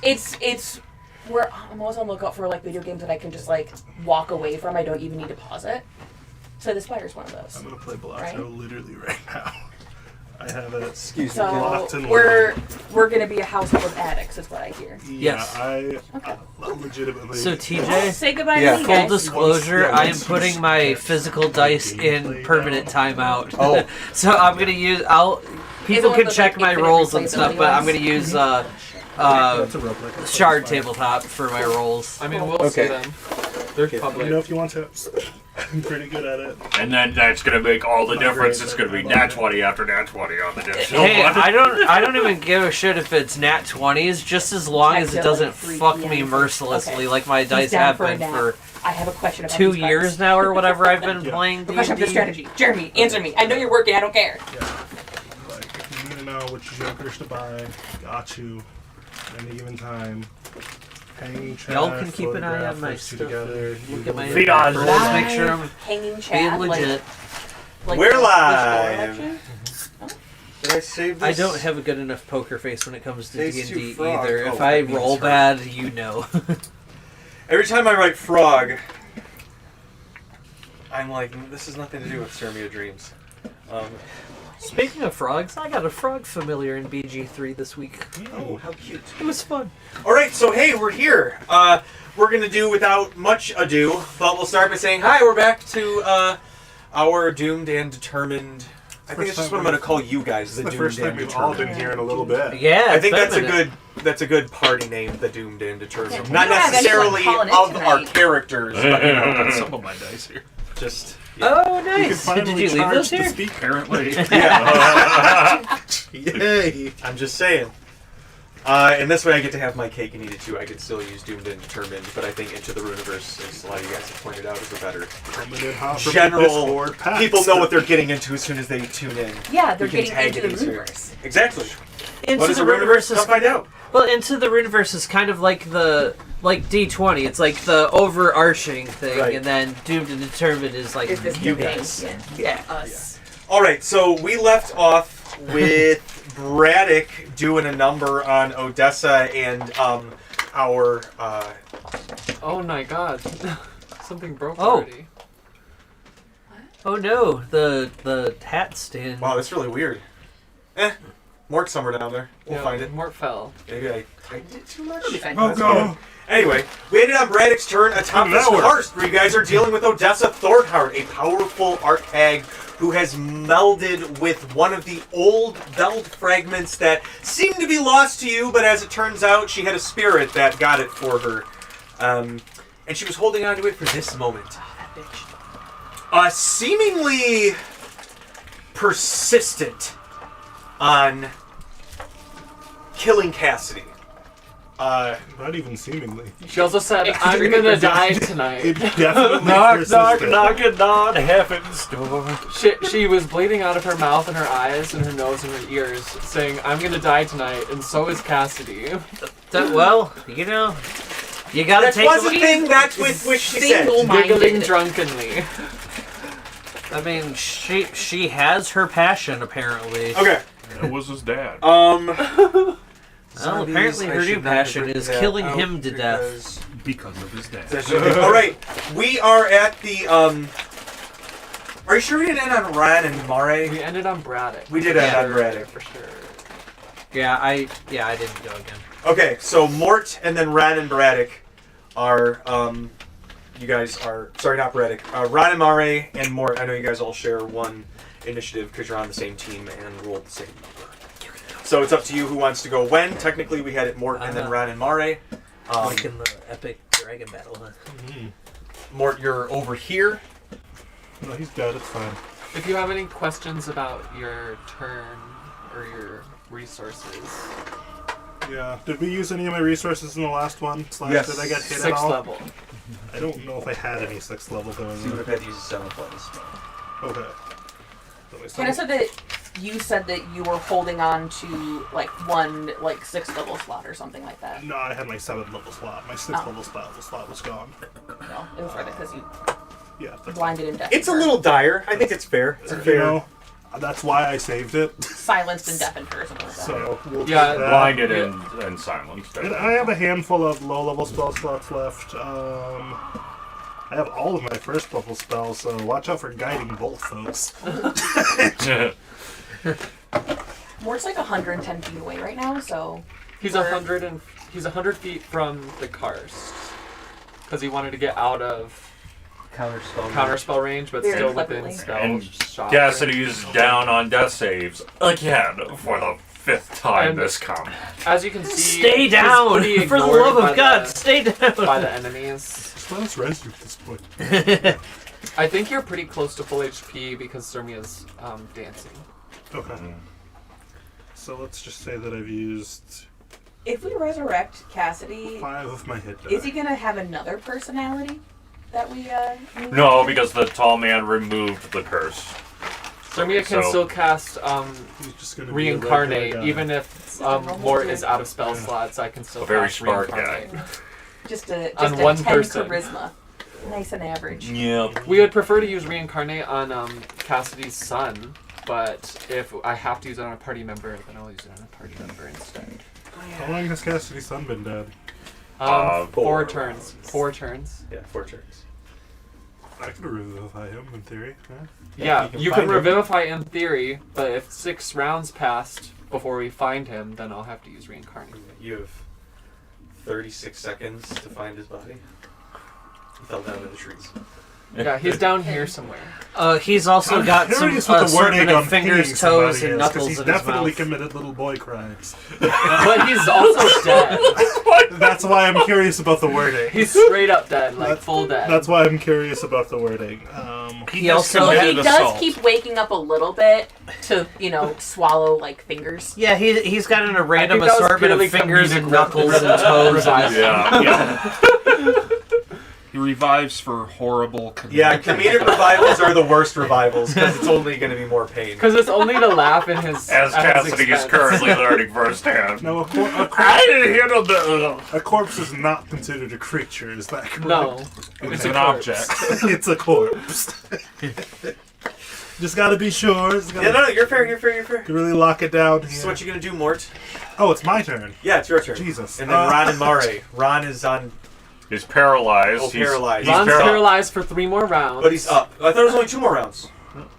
It's where I'm always on the lookout for like video games that I can just like walk away from. I don't even need to pause it. So the Spire's one of those. I'm gonna play Blocto right? literally right now. I have it. Excuse me. So we're gonna be a household of addicts, is what I hear. Yeah, Yes. I legitimately. So TJ, Say goodbye to me, full guys. disclosure, Yeah, I am once you putting my start physical dice in gameplay permanent down. timeout. Oh. So I'm gonna use. People one can of those, check like, my infinite rolls and stuff, replayability but I'm ones? gonna use That's a roguelike. shard tabletop for my rolls. I mean, we'll see them. They're public. You know, if you want to, I'm pretty good at it. And then that's gonna make all the Not difference. great, It's but gonna be I love nat it. 20 after nat 20 on the dish. Hey, I don't even give a shit if it's nat 20s, just as long as it doesn't fuck me mercilessly Okay. like my He's dice down have for a been nap. for I have a question about 2 these years cards. now or whatever I've been Yeah. playing A question of the D&D. strategy. Jeremy, answer me. I know you're working. I don't care. Yeah. Like, if you need to know which jokers to buy, got you. At any given time. Hanging chair, Y'all can keep an eye on photograph, my those two stuff. together, Look you at my will- Feed on. rolls, make sure I'm Hanging chat. being legit. Like We're the live. Switch door Did I save this? I don't have a good enough poker face when it comes to Phase D&D 2 frog. either. Oh, If I that means roll her. bad, you know. Every time I write frog, I'm like, this has nothing to do with Sermia Dreams. Speaking of frogs, I got a frog familiar in BG3 this week. Oh, how cute. It was fun. Alright, so hey, we're here. We're going to do without much ado, but we'll start by saying hi, we're back to our doomed and determined... I think it's just what I'm going to call you guys, the It's the doomed first time and we've all determined. been here in a little bit. Yeah, I it's think been that's a minute. good party name, the doomed and determined. Yeah, we Not don't have anyone necessarily calling in of our tonight. characters, but you know, Some of my dice here. just... Oh, You can nice. finally Did you leave charge those to here? speak. Apparently. Yay! I'm just saying. And this way I get to have my cake and eat it too. I could still use Doomed and Determined, but I think Into the Runiverse, as a lot of you guys have pointed out, is a better Coming in hot from general... Discord packs. People know what they're getting into as soon as they tune in. Yeah, they're You can getting tag into the these here. universe. Exactly. Into What is the the Runiverse Runiverse? Come find out. Well, Into the Runiverse is kind of like D20. It's like the overarching thing, Right. and then Doomed and Determined is like Is this you the guys. thing? Yeah. Us. Alright, so we left off with Braddock doing a number on Odessa and our... Oh my god. Something broke Oh. already. Oh no, the hat stand. Wow, that's really weird. Mort's somewhere down there. We'll find it. Mort fell. Maybe I did too much. It'll be fine. Oh, go! Anyway, we ended on Braddock's turn atop this That worked. karst, where you guys are dealing with Odessa Thornheart, a powerful archhag who has melded with one of the old Veld fragments that seemed to be lost to you, but as it turns out, she had a spirit that got it for her. And she was holding on to it for this moment. That bitch. Seemingly persistent on killing Cassidy. Not even seemingly. She also said, I'm gonna die tonight. It definitely knock, knock, persisted. knocking on heaven's door. She was bleeding out of her mouth and her eyes and her nose and her ears, saying, I'm gonna die tonight, and so is Cassidy. Well, you know, you gotta That take was a a thing that's with which she said. Single-minded. Giggling drunkenly. I mean, she has her passion apparently. Okay. That was his dad. Well, apparently her new passion is killing him to death. Because of his dad. All right, we are at the. Are you sure we didn't end on Ran and Mare? We ended on Braddock. We did end on Braddock. For sure. Yeah, I didn't go again. Okay, so Mort and then Ran and Braddock are. You guys are sorry, not Braddock. Ran and Mare and Mort. I know you guys all share one initiative because you're on the same team and rolled the same number. So it's up to you who wants to go when. Technically, we had it Mort and then Ran and Mare. Like in the epic dragon battle, huh? Mort, you're over here. No, he's dead. It's fine. If you have any questions about your turn or your resources, Yeah. Did we use any of my resources in the last one? Yes. Did I get hit at 6th all? level. I don't know if I had any 6th level going You would on. have had to use a 7th level. Okay. Let me see. Hannah said that you said that you were holding on to like one 6th level slot or something like that. No, I had my 7th level slot. My 6th level slot was gone. No, it was right because you Yeah. That's blinded in death. It's a little dire. I think it's fair. It's a You fair. know, That's why I saved it. Silenced and deafened her or something like that. So we'll take Yeah, that. Blinded and silenced. And I have a handful of low-level spell slots left. I have all of my first level spells, so watch out for Guiding Bolt, folks. Mort's like 110 feet away right now, so He's 100 feet from the karst. Because he wanted to get out of counterspell range, but Very still cleverly. within spell And shot. Cassidy's down on death saves again for the 5th time And- this combat. As you can see, Stay he's down! pretty For the ignored love by of God, the- stay down! by the enemies. Just let us res you at this point. I think you're pretty close to full HP because Sermia's dancing. Okay. So let's just say that I've used if we resurrect Cassidy, 5 of my hit die. is he gonna have another personality that we No, because the tall man removed the curse. Sermia can So- still cast He's just gonna be a reincarnate, regular guy. even if Mort is out of spell slots. I can still A very cast smart reincarnate. just a On 10 one person. charisma, nice and average. Yep. We would prefer to use reincarnate on Cassidy's son, but if I have to use it on a party member, then I'll use it on a party member instead. How long has Cassidy's son been dead? 4 4 turns. 4 turns. Yeah, 4 turns. I could revivify him in theory. Yeah, can you can find him. revivify in theory, but if 6 rounds passed before we find him, then I'll have to use reincarnate. You have 36 seconds to find his body. He fell down in the trees. Yeah, he's down here somewhere. He's also got some Curious what the wording assortment on of fingers, pinging somebody toes, and is, 'cause knuckles he's in his definitely mouth. committed little boy crimes. But he's also dead. That's why I'm curious about the wording. He's straight up dead, like That's- full dead. That's why I'm curious about the wording. He also Well, he committed does assault. keep waking up a little bit to, swallow like fingers. Yeah, he's got a random think that was assortment of purely fingers comedic and knuckles and toes. Yeah. He revives for horrible comedic. Yeah, comedic revivals are the worst revivals because it's only going to be more pain. Because it's only to laugh in his As at his Cassidy is expense. currently learning firsthand. No, I didn't handle the. a corpse is not considered a creature, is that correct? No, It's a an corpse. object. It's a corpse. Just gotta be sure. Just gotta Yeah, no, you're fair. really lock it down here. So what you going to do, Mort? Oh, it's my turn. Yeah, it's your turn. Jesus. And then Ron and Mare. Ron is on, He's paralyzed. Oh, paralyzed. He's Ron's para- paralyzed for 3 more rounds. but he's up. I thought it was only 2 more rounds.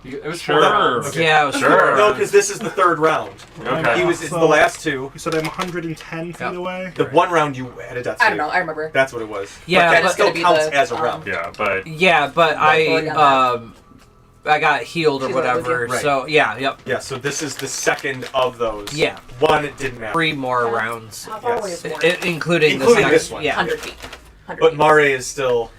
It was Sure. 4 rounds. Okay. Yeah, it was Sure. No, because this is the 3rd round. Okay. It's the last 2. You said I'm 110 feet away? The 1 round you had a death save. I don't know. I remember. That's what it was. Yeah, but that but- still Gonna be counts the, as a round. Yeah, but but already on I got healed or She's level with whatever. you. Right. So yeah, yep, Yeah, so this is the 2nd of those. Yeah. 1, it didn't matter. 3 more rounds, How far away Yes. is Mort? including Including next, this one. Yeah, 100 feet. 100 But feet. Mare is still...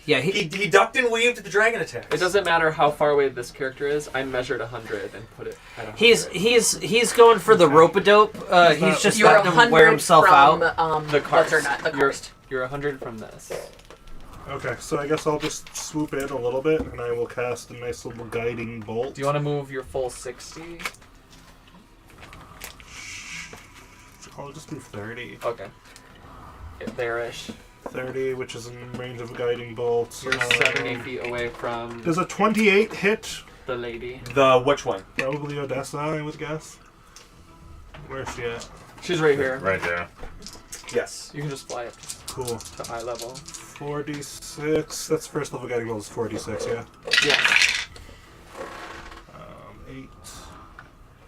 yeah. He ducked and weaved the dragon attack. It doesn't matter how far away this character is. I measured 100 and put it at 100. He's going for the rope-a-dope. He's just You're letting him 100 wear himself from, out. The what's her karst. nut? The You're- karst. You're 100 from this. Okay, so I guess I'll just swoop in a little bit and I will cast a nice little guiding bolt. Do you want to move your full 60? I'll just do 30. Okay. Get there-ish. 30, which is in range of a guiding bolt. You're 70 feet away from Does a 28 hit? the lady. The which one? Probably Odessa, I would guess. Where's she at? She's right here. right there. Yes. You can just fly up Cool. to eye level. 46. That's first level guiding bolt is 46, yeah. Yeah. 8,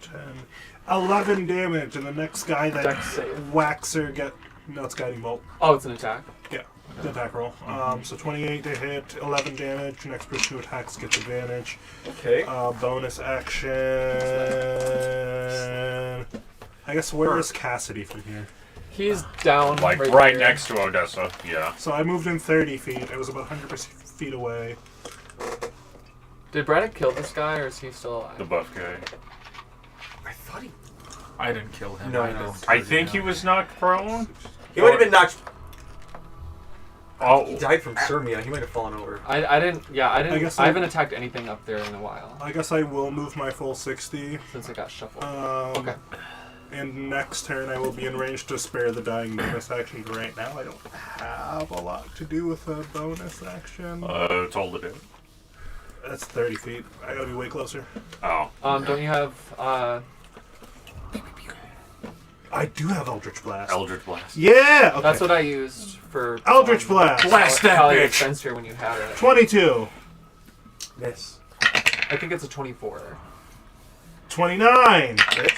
10, 11 damage, and the next guy that Dex save. whacks her no, it's guiding bolt. Oh, it's an attack. Yeah, the attack roll. So 28 to hit, 11 damage. Next person who attacks gets advantage. Okay. Bonus action. I guess where is Cassidy from here? He's down Like right, right here. next to Odessa. Yeah. So I moved in 30 feet. I was about 100 feet away. Did Braddock kill this guy, or is he still alive? The buff guy. I thought he... I didn't kill him. No, I know. I think he was knocked prone. He might have been knocked... He Oh. died from Sermia. He might have fallen over. I didn't. Yeah, I didn't. guess I I- haven't attacked anything up there in a while I guess I will move my full 60. since it got shuffled. Okay. Okay. And next turn I will be in range to spare the dying bonus action. Right now I don't have a lot to do with a bonus action. Told to do. That's 30 feet. I gotta be way closer. Oh. Don't you have I do have Eldritch Blast. Eldritch Blast. Yeah! Okay. That's what I used for Eldritch Blast. Blast that Palliative bitch. Sensor when you had it. 22. Miss. I think it's a 24. 29. Hit.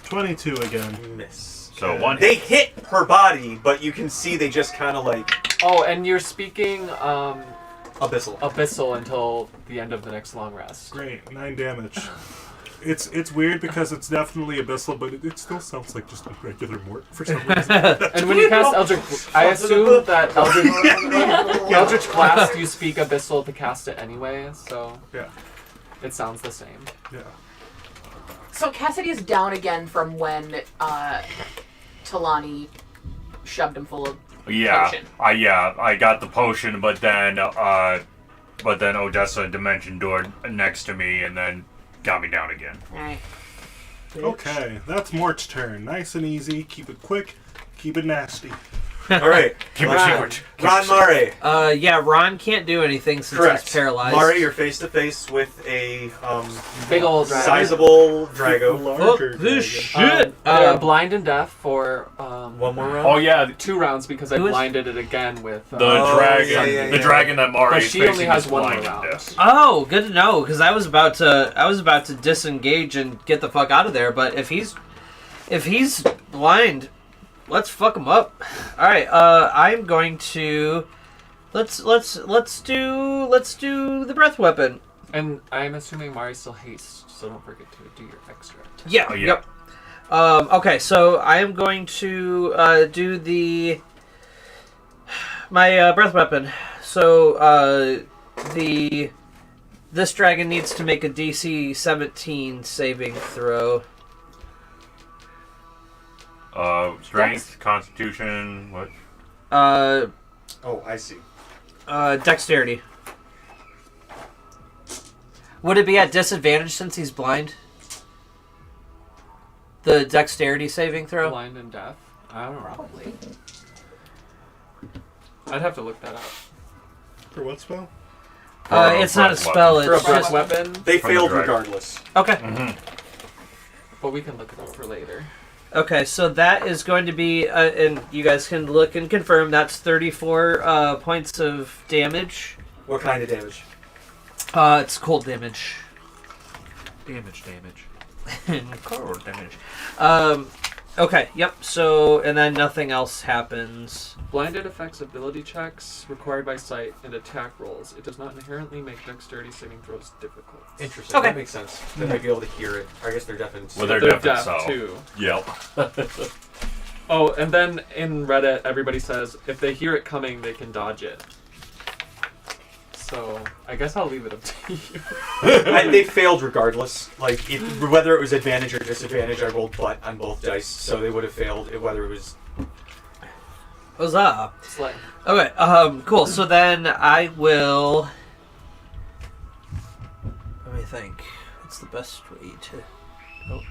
22 again. Miss. So one They hit her body, but you can see they just kind of like Oh, and you're speaking abyssal. Abyssal until the end of the next long rest. Great. 9 damage. It's weird because it's definitely abyssal, but it still sounds like just a regular mort for some reason. And when you cast Eldritch, I assume that Eldritch Blast, you speak Abyssal to cast it anyway, so Yeah. it sounds the same. Yeah. So Cassidy is down again from when Talani shoved him full of potion. I got the potion, but then Odessa dimension door next to me, and then got me down again. Alright. Okay, that's Mort's turn. Nice and easy. Keep it quick. Keep it nasty. All right. Keep it Ron, secret. Ron Mare. Yeah, Ron can't do anything since Correct. he's paralyzed. Mare, you're face to face with a Big old dragon. sizable Drago. Larger this dragon. shit! They're blind and deaf for One more round. Oh yeah, 2 rounds because I Who is- blinded it again with the Oh, dragon, yeah. the dragon that Mari But is she facing only has is one more blind and round. deaf. Oh, good to know, because I was about to disengage and get the fuck out of there. But if he's blind, let's fuck him up. All right, I'm going to let's do the breath weapon. And I'm assuming Mari still haste, so don't forget to do your extra attack. Yeah. Oh, yeah. Yep. Okay, so I am going to do my breath weapon. So this dragon needs to make a DC 17 saving throw. Strength, Constitution, what? Oh, I see. Dexterity. Would it be at disadvantage since he's blind? The dexterity saving throw? Blind and deaf? I don't know. Probably. I'd have to look that up. For what spell? It's not a spell. For a It's breath just weapon, They From the failed dragon. regardless. okay. but we can look it up for later. Okay, so that is going to be, and you guys can look and confirm. That's 34 points of damage. What kind of damage? It's cold damage. Damage. Cold damage. Okay. Yep. So, and then nothing else happens. Blinded affects ability checks required by sight and attack rolls. It does not inherently make dexterity saving throws difficult. Interesting. Okay. That makes sense. They might be able to hear it. I guess they're deafened. Well, they're They're deaf, deaf so. too. Yep. Oh, and then in Reddit, everybody says if they hear it coming, they can dodge it. So I guess I'll leave it up to you. They failed regardless. Like whether it was advantage or disadvantage, I rolled butt on both dice, so they would have failed. Whether it was Huzzah! Slay. Okay. Cool. So then I will. Let me think. What's the best way to? Oh.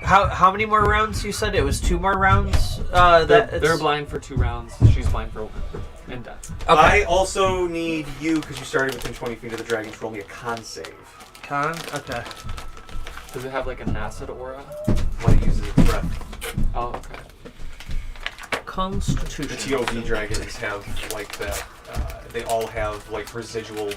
How many more rounds? You said it was 2 more rounds. They're blind for 2 rounds. She's blind for 1 and deaf. Okay. I also need you, because you started within 20 feet of the dragon, to roll me a con save. Con. Okay. Does it have like an acid aura? When it uses its breath. Oh, okay. Constitution. The TOV dragons have like that. They all have like residual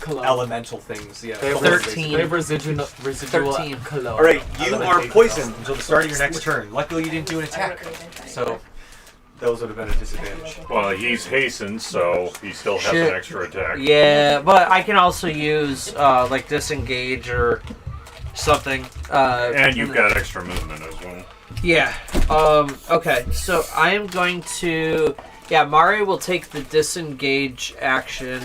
elemental things. Yeah. They have 13. They have residual 13. cologne. All right, you are Elementation. poisoned until the start of your next turn. Luckily, you didn't do an attack, I would've been so those would have been a disadvantage. Well, he's hastened, so he still has Shit. an extra attack. Yeah, but I can also use like disengage or something. And you've got extra movement as well. Yeah. Okay. So I am going to. Yeah, Mari will take the disengage action,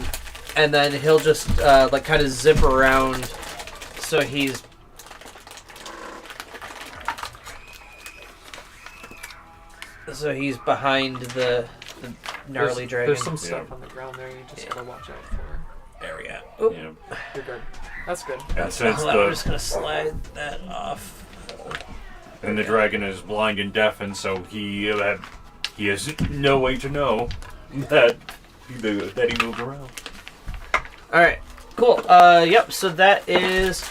and then he'll just like kind of zip around, so he's. So he's behind the gnarly dragon. There's some stuff on the ground there you just gotta watch out for. area. Oop. Yeah. You're good. That's good. And since Hold on, I'm the just gonna slide that off. and the dragon is blind and deafened, so he has no way to know that he moved around. All right. Cool. Yep. So that is.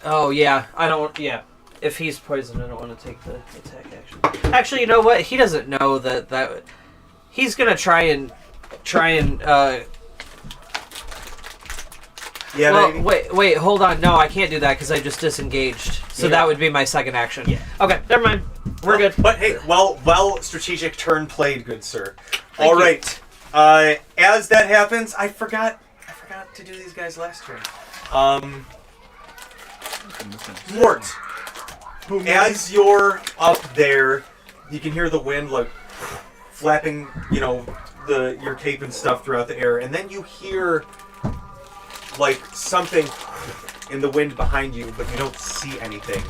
Oh yeah. I don't. Yeah. If he's poisoned, I don't want to take the attack action. Actually, you know what? He doesn't know that he's gonna try and. Yeah. Well, wait, hold on. No, I can't do that because I just disengaged. So that would be my second action. Yeah. Okay, never mind. We're good. But hey, well, strategic turn played, good sir. Thank All you. right. As that happens, I forgot to do these guys last turn. Mort, as you're up there, you can hear the wind like flapping, your cape and stuff throughout the air, and then you hear like something in the wind behind you, but you don't see anything.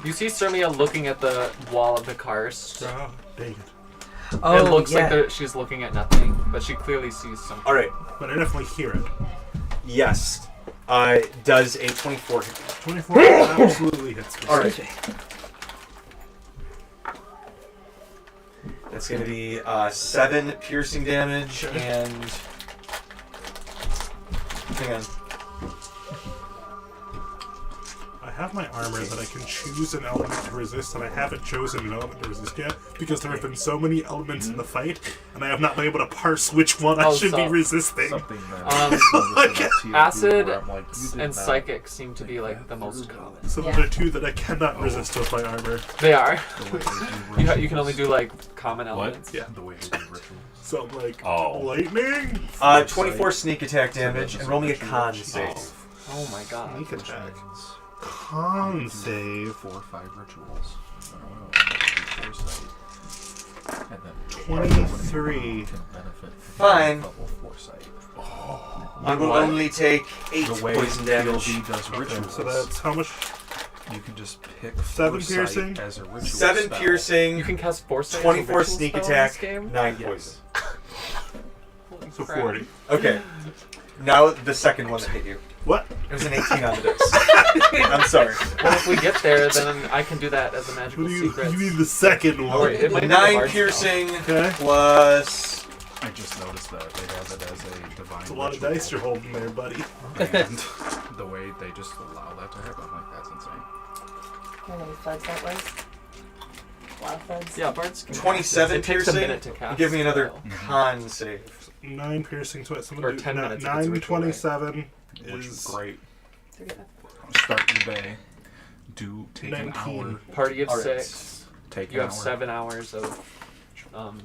You see Sirmia looking at the wall of the karst. Oh, dang it. Oh, It looks yeah. like she's looking at nothing, but she clearly sees something. All right. But I definitely hear it. Yes. Does a 24 hit? 24 absolutely hits me. All right. That's going to be 7 piercing damage and. Hang on. I have my armor that I can choose an element to resist, and I haven't chosen an element to resist yet because there have been so many elements in the fight, and I have not been able to parse which one I should be resisting. Something that Acid where I'm like, you did and not psychic seem to be like the most common. So those are two that I cannot resist with my armor. They are. the way they do You can only do like common elements. Yeah. the way they do rituals. So I'm like, Oh. lightning? 24 sneak attack damage, and roll me a con save. Oh my god. Sneak attack. Con save. 4 or 5 rituals. Foresight. And then 23. can benefit from Fine. level foresight. I will only take 8 The way poison damage. PLD does rituals, So that's how much? you can just pick 7 foresight piercing? as a ritual 7 spell. piercing, You can cast foresight. 24 as a ritual sneak spell in attack, this game? 9 Yes. poison. Holy So crap. 40. Okay. Now the second one that hit you. What? It was an 18 on the dice. I'm sorry. Well, if we get there, then I can do that as a magical What do you, secret. you mean the second one? Oh, wait, it might be the 9 bard piercing Okay. plus. I just noticed that they have it as a divine It's a lot of ritual. dice you're holding there, buddy. And the way they just allow that to happen, I'm like, that's insane. How many thuds that was? A lot of thuds. Yeah, bards. Can 27 it takes a piercing. minute to cast. Give me another spell. con save. 9 piercing to it. So I'm Or gonna do 10 minutes if it's a 9, ritual, right? 27 Which is is great. Forget that. Start your day. Take 19. an hour. Party of Alright. 6. Take You an have hour. 7 hours of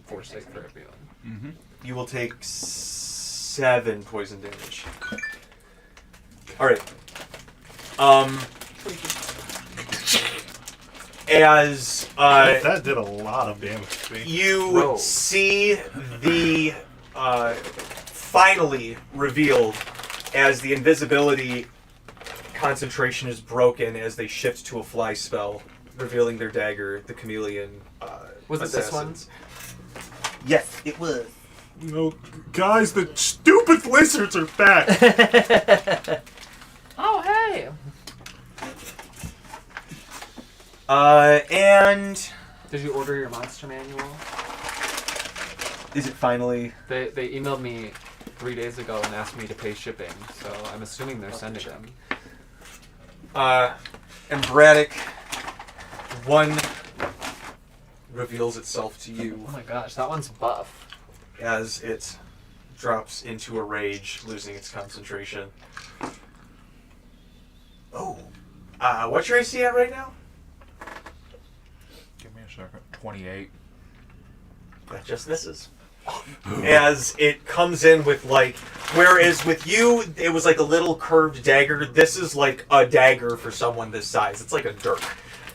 foresight for everyone. Mm-hmm. You will take 7 poison damage. Alright. As that did a lot of damage to me. you Whoa. see the finally revealed as the invisibility concentration is broken as they shift to a fly spell, revealing their dagger, the chameleon. Was it this one? assassins. Yes, it was. No, guys, the stupid lizards are back. Oh, hey! And Did you order your monster manual? is it finally? They emailed me 3 days ago and asked me to pay shipping, so I'm assuming they're sending them. And Braddock, one reveals itself to you Oh my gosh, that one's buff. as it drops into a rage, losing its concentration. Oh. What's your AC at right now? Give me a second. 28. That just misses. As it comes in with like, whereas with you, it was like a little curved dagger, this is like a dagger for someone this size. It's like a dirk.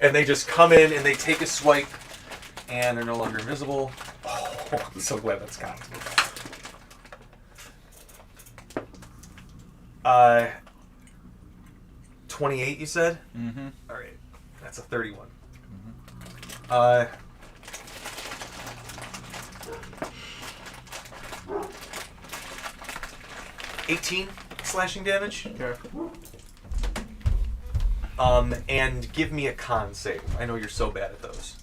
And they just come in and they take a swipe and are no longer invisible. Oh, I'm so glad that's gone. 28, you said? Mm-hmm. Alright. That's a 31. Mm-hmm. 18 slashing damage. Okay. And give me a con save. I know you're so bad at those.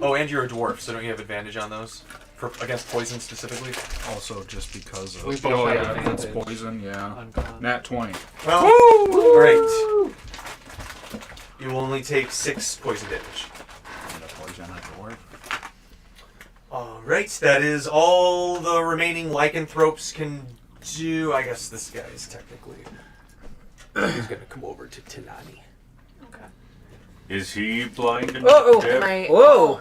Oh, and you're a dwarf, so don't you have advantage on those? Against poison specifically? Also, just because of. We both have yeah, that's advantage. poison. Yeah. On con. Nat 20. Well, alright. You will only take 6 poison damage. And a poison a dwarf. Alright, that is all the remaining lycanthropes can do. I guess this guy is technically. He's gonna come over to Tilani. Okay. Is he blind and Oh, deaf? Am I- Whoa!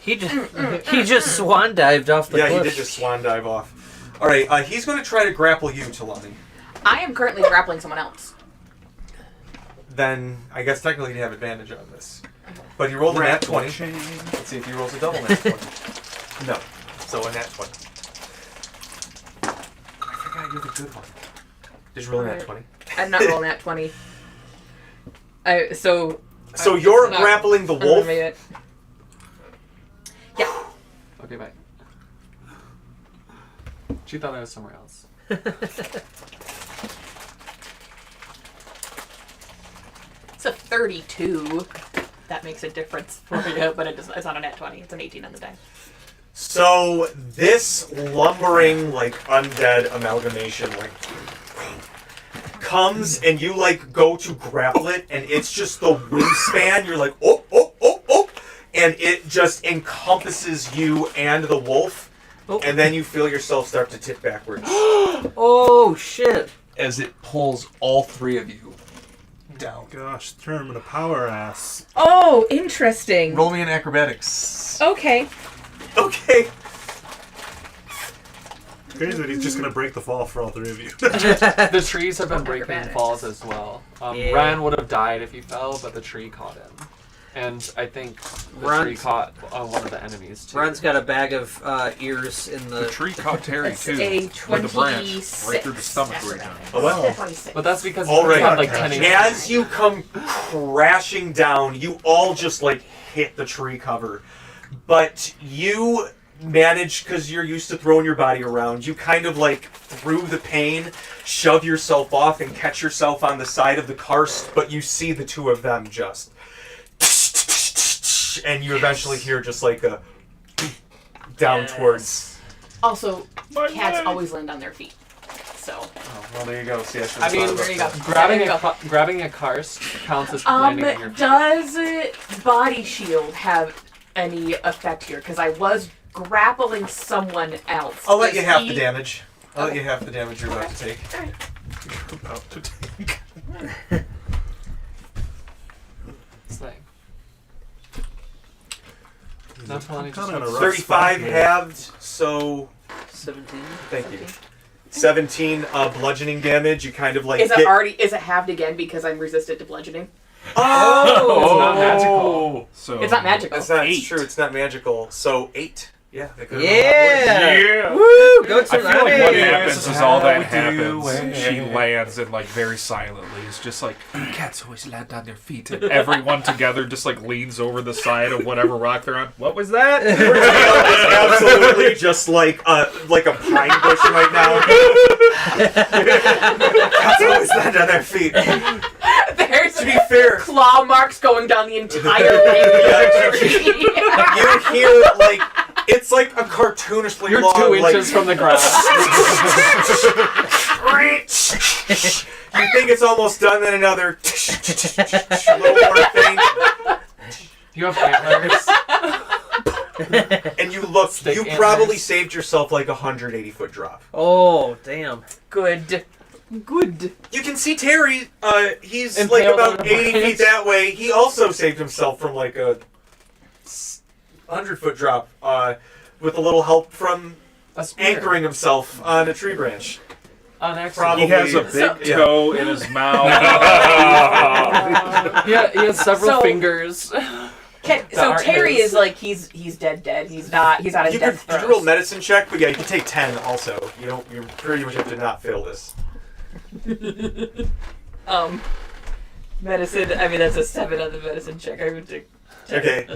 He just swan dived off the Yeah, cliff. he did just swan dive off. Alright, he's gonna try to grapple you, Tilani. I am currently grappling someone else. Then I guess technically you have advantage on this. But he rolled a nat 20. Let's see if he rolls a double nat 20. No. So a nat 20. I forgot you're the good one. Did you roll a nat 20? I'm not rolling at 20. So You're not- grappling the I'm wolf. gonna make it- Yeah. Okay, bye. She thought I was somewhere else. It's a 32. That makes a difference for you, but it's not a net 20. It's an 18 on the die. So this lumbering, like, undead amalgamation, like, comes and you, like, go to grapple it, and it's just the wingspan. You're like, oh, oh, oh, oh, and it just encompasses you and the wolf, and then you feel yourself start to tip backwards Oh shit! as it pulls all 3 of you down. Gosh, turn him into power ass. Oh, interesting. Roll me an acrobatics. Okay. Okay. It's crazy that he's just gonna break the fall for all 3 of you. The trees have been breaking Acrobatics. falls as well. Yeah. Ran would have died if he fell, but the tree caught him. And I think the Ron's- tree caught one of the enemies too. Ron's got a bag of ears in The the. tree caught Terry That's too. a With a branch 26. right through the stomach where he Acrobatics. A what? 26. But that's because All he right. had like 10 HP. As you come crashing down, you all just like hit the tree cover. But you manage, because you're used to throwing your body around, you kind of like through the pain, shove yourself off and catch yourself on the side of the karst, but you see the 2 of them just. And you eventually hear just like a down towards. Also, My cats leg. always land on their feet. So, Oh, well, there you go. See, I mean, there you go. grabbing There you a go. grabbing a karst counts as landing on your feet. Does body shield have any effect here? Because I was grappling someone else. I'll let Does you have he- the damage. I'll let you have the damage you're about to take. Alright. You're about to take. It's like, not Talani just Kinda in a wants- rough 35 spot here. halved, so 17. thank you. 17 bludgeoning damage. You kind of like Is get. it halved again because I'm resistant to bludgeoning? Oh, It's not magical. So It's not magical. that's not 8. true. It's not magical. So 8. Yeah. That could've been a lot Yeah! Yeah. Woo! Go I feel like what Tsunami! happens is all that how we do happens. it. She lands and like very silently. It's just like cats always land on their feet, and everyone together just like leans over the side of whatever rock they're on. What was that? It's absolutely just like a pine bush right now. Cats always land on their feet. There's To be fair, claw marks going down the entire length of the tree. you hear like it's like a cartoonishly You're long 2 like, inches from the ground. You think it's almost done, then another little more faint, You have antlers. and you look. Stick You antlers. probably saved yourself like 180-foot drop. Oh, damn. Good. You can see Terry. He's Impaled like on about a 80 branch. feet that way. He also saved himself from like a 100-foot drop with a little help from A spear. anchoring himself on a tree branch. On accident. Probably. He has a big So- toe in his mouth. Yeah, he has several So- fingers. So aren't Terry his. is like he's dead. He's not his You could death roll a throes. medicine check, but yeah, you can take 10 also. You pretty much have to not fail this. Medicine. I mean, that's a 7 on the medicine check. I would take. 10. Okay.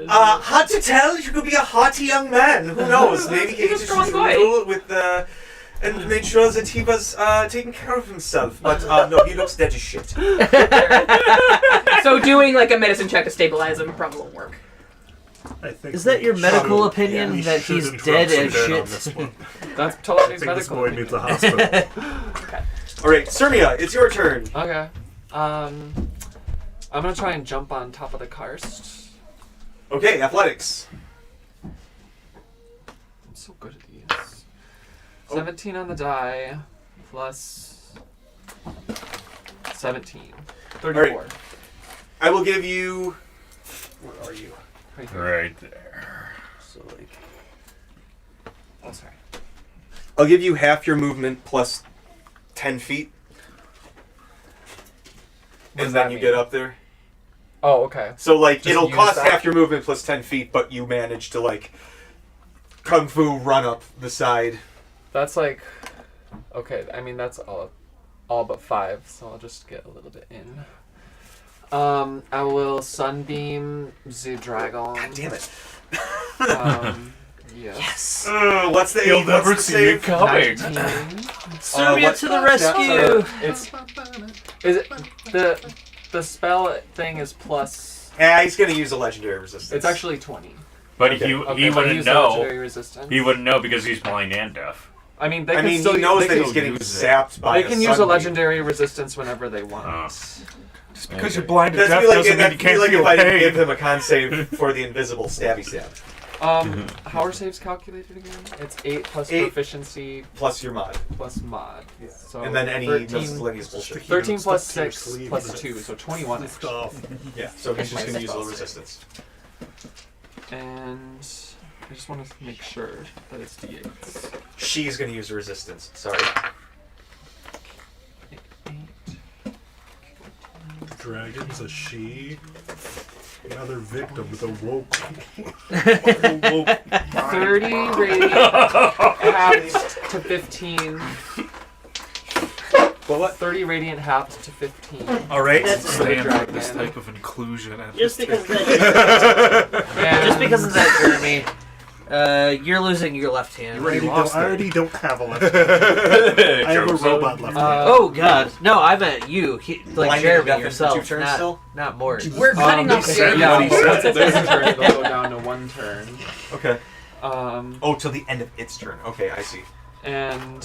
Hard to tell. You could be a haughty young man. Who knows? Maybe he He's a just strong boy. ruled with and made sure that he was taking care of himself. But no, he looks dead as shit. So doing like a medicine check to stabilize him probably won't work. I think Is that your medical should- opinion we that should he's interrupt dead some as dead on shit? this one. That's I totally think this medical. boy needs a opinion. hospital. All right, Cernia, it's your turn. Okay. I'm gonna try and jump on top of the karst. Okay, athletics. I'm so good at these. 17 on the die, plus 17. 34. All I will give you. Where are you? Right here. Right there. So like, Oh, sorry. I'll give you half your movement plus 10 feet. does And then that you mean? get up there. Oh, okay. So like, Just it'll use cost that? half your movement plus 10 feet, but you manage to like kung fu run up the side. That's like, okay. I mean, that's all but 5. So I'll just get a little bit in. I will sunbeam the dragon. God damn it! Yes. What's the You'll what's never the see save? it coming. 19. Serbia what- to the rescue! It's is it the spell thing is plus. Yeah, he's gonna use a legendary resistance. It's actually 20. But Okay. he Okay, but wouldn't use the know. legendary resistance. He wouldn't know because he's blind and deaf. I mean, they I can mean, still he knows they that can, he's getting use it. zapped by. they can use a sunbeam. legendary resistance whenever they want. Just because you're blind and That'd deaf be like, doesn't mean that'd you be can't like feel if I didn't give pain. him a con save for the invisible stabby stab. How are saves calculated again? It's 8 plus 8 proficiency plus your mod, plus mod. So and then any 13, miscellaneous bullshit. 13 plus Stuck to your 6 sleeve plus and 2, so 21 Pissed actually. off. Yeah, so he's just gonna use a little resistance. And I just want to make sure that it's d8. She's gonna use a resistance. Sorry. 8. Dragon's a she. Another victim with a woke. woke 30 radiant halved to 15. What? 30 radiant halved to 15. All right. That's Stand Dragon. for this type of inclusion. At Just this because table. that. And Just because of that, Jeremy, you're losing your left hand. I already don't have a left hand. I have a Joke's robot on. left hand. Oh God, no! I meant you, like Blind and Jeremy deaf in yourself, 2 turns not still? not more. We're cutting he off said- Jeremy. yeah, what he said. once it's his turn, it'll go down to 1 turn. Okay. Um, Oh, till the end of its turn. Okay, I see. and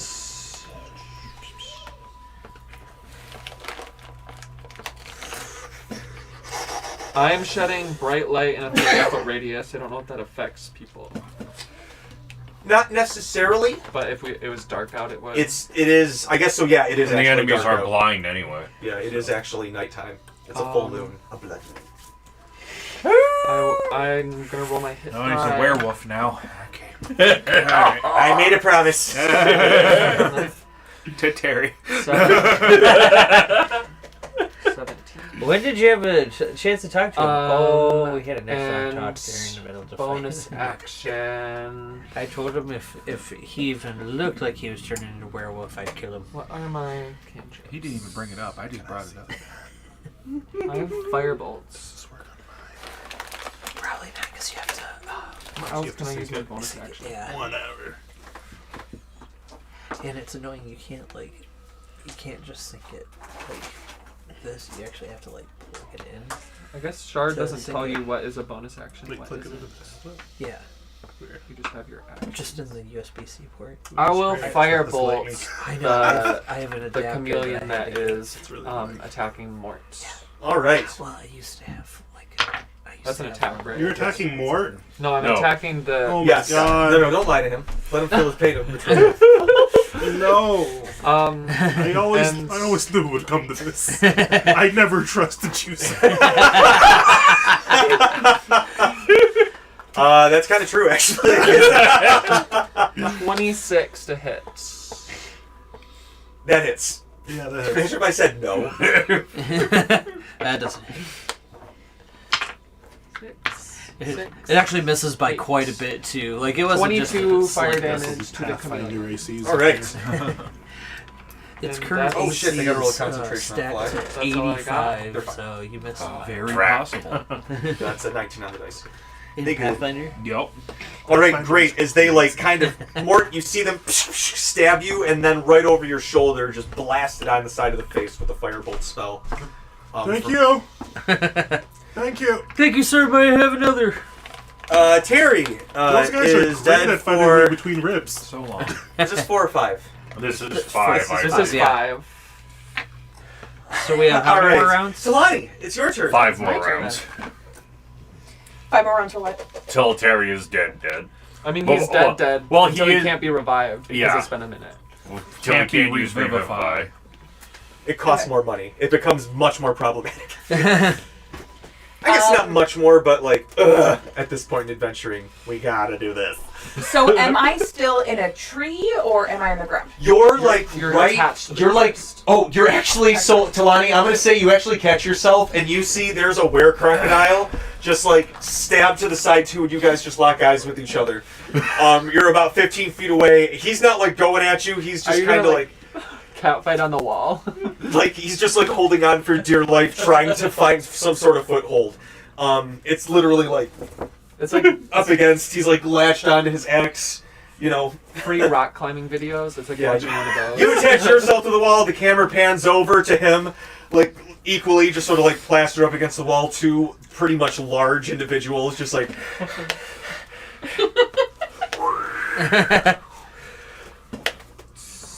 I am shedding bright light in a 30-foot radius. I don't know if that affects people, Not necessarily. but if it was dark out, it would. It is. I guess so. Yeah, it is. And the actually enemies dark are out. blind anyway. Yeah, it is actually nighttime. It's a full Um, moon. A blood moon. I'm gonna roll my hit. Oh, he's a die. werewolf now. Okay. I made a promise. To Terry. 17. When did you have a chance to talk to him? Oh, we had a next and time talk during the middle of the bonus fight. action. I told him if he even looked like he was turning into a werewolf, I'd kill him. What are my cantrips? He didn't even bring it up. I just brought it up. I have firebolts. Probably not, because you have to. What else can I use my bonus action? Yeah, Whatever. and it's annoying. You can't just sync it like this. You actually have to like plug it in. I guess Shard So doesn't sync tell it. you what is a bonus action. Like, What click it isn't. into this. Yeah, You just have your action. just in the USB-C port. I will Right. firebolt I know. the I have an the adapter. chameleon that I had that to get. is It's really annoying. attacking Mort. All right. Well, I used to have like. That's an attack, right? You're attacking Mort? No, I'm No. attacking the. Oh Yes. my god. No, don't lie to him. Let him feel his pain. No. I always And- knew it would come to this. I never trusted you. That's kind of true, actually. 26 to hit. That hits. Yeah, Pretty that sure if I said no. That doesn't. Six. It actually misses by 8. quite a bit too. Like it wasn't 22 just fire like damage to the Pathfinder chameleon. ACs. All right. Its And current that's- Oh, shit, they gotta roll a AC is, concentration on stacked fly. at That's all I got. 85, They're fine. so you missed by Very Crap. possible. That's a 19 on the dice. in they go. Pathfinder. Yep. All right, great. As they like kind of Mort, you see them stab you, and then right over your shoulder, just blasted on the side of the face with a firebolt spell. Thank you. Thank you. Thank you, sir. May I have another? Terry Those guys is are great dead at finding for... way between ribs. So long. Is this 4 or 5? This is 5. I This think. is 5. So we have how All many right. more rounds? Solani, it's your turn. 5 more My turn. rounds. 5 more rounds for what? Till Terry is dead. I mean, Well, he's well, dead. well, until he he is- can't be revived because Yeah. it's been a minute. Till Can't he be use revivify. It costs Okay. more money. It becomes much more problematic. I guess not much more, but like, at this point in adventuring, we gotta do this. So am I still in a tree or am I on the ground? You're like You're right. attached to the You're like, post. oh, you're actually so Talani. I'm gonna say you actually catch yourself, and you see there's a were crocodile just like stabbed to the side too, and you guys just lock eyes with each other. You're about 15 feet away. He's not like going at you. He's Are just you kind of gonna, like Cat fight on the wall. like he's just like holding on for dear life, trying to find some sort of foothold. It's literally like It's like up against. He's like latched onto his axe. You know, free rock climbing videos. It's like Yeah. watching one of those. you attach yourself to the wall. The camera pans over to him, like equally, just sort of like plastered up against the wall. 2 pretty much large individuals, just like.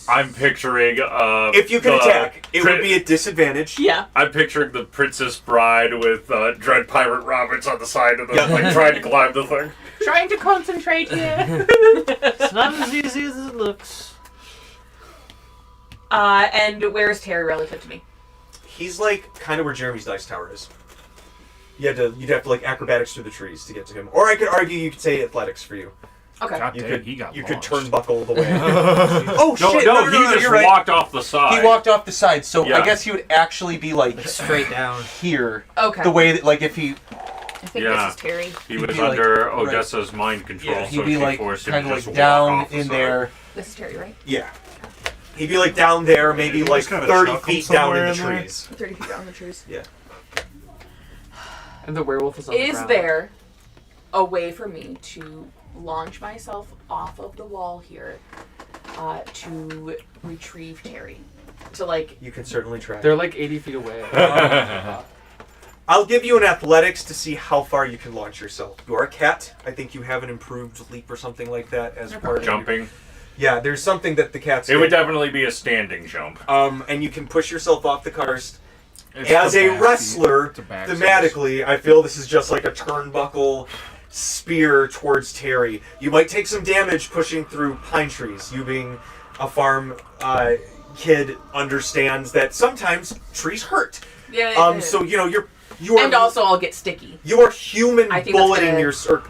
I'm picturing. If you can the attack, it pri- would be a disadvantage. Yeah. I'm picturing the Princess Bride with Dread Pirate Roberts on the side of the Yeah. like trying to climb the thing. Trying to concentrate here. It's not as easy as it looks. And where's Terry relative to me? He's like kind of where Jeremy's dice tower is. You'd have to like acrobatics through the trees to get to him, or I could argue you could say athletics for you. Okay. God You dang, could he got you could launched. turnbuckle the way. Oh No, shit! no, he just you're right. walked off the side. He walked off the side, so I Yeah. guess he would actually be like Straight down. here. Okay. The way that like if he I think Yeah. this is Terry. He he'd was be like- under right. Odessa's mind control, he'd so be she like forced him kind to of just like walk down off the in side. there. This is Terry, right? Yeah. He'd be like down there, maybe You like just kinda 30 chuck him feet down in somewhere the in there. trees. 30 feet down the trees. Yeah. And the werewolf is on the Is ground. there a way for me to launch myself off of the wall here to retrieve Terry? To like, You can certainly try. They're like 80 feet away. I'll give you an athletics to see how far you can launch yourself. You're a cat. I think you have an improved leap or something like that as part of Jumping. Yeah, there's something that the cats It would get. definitely be a standing jump. And you can push yourself off the karst. It's As the a back wrestler, seat. It's a back thematically, I feel this is just like a turnbuckle spear towards Terry. You might take some damage pushing through pine trees. You being a farm kid understands that sometimes trees hurt. yeah. So you know you are and also I'll get sticky. you are human I think that's bulleting gonna your or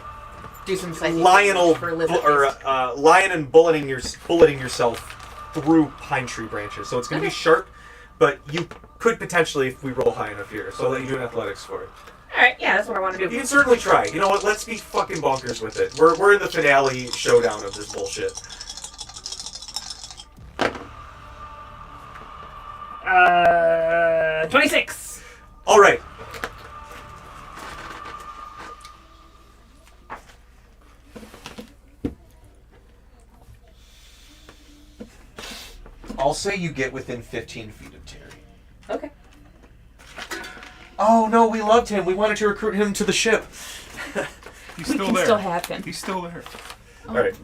Do some psychic lionel damage for lizard or beast. lion and bulleting yourself through pine tree branches. So it's going to be sharp, but you could potentially, if we roll high enough here, so I'll let you do an athletics for it. Alright, yeah, that's what I want to You do. can certainly try. You know what? Let's be fucking bonkers with it. We're in the finale showdown of this bullshit. 26! All right. I'll say you get within 15 feet of Terry. Okay. Oh no, we loved him. We wanted to recruit him to the ship. He's We still can there. still have him. He's still there. Oh, Alright.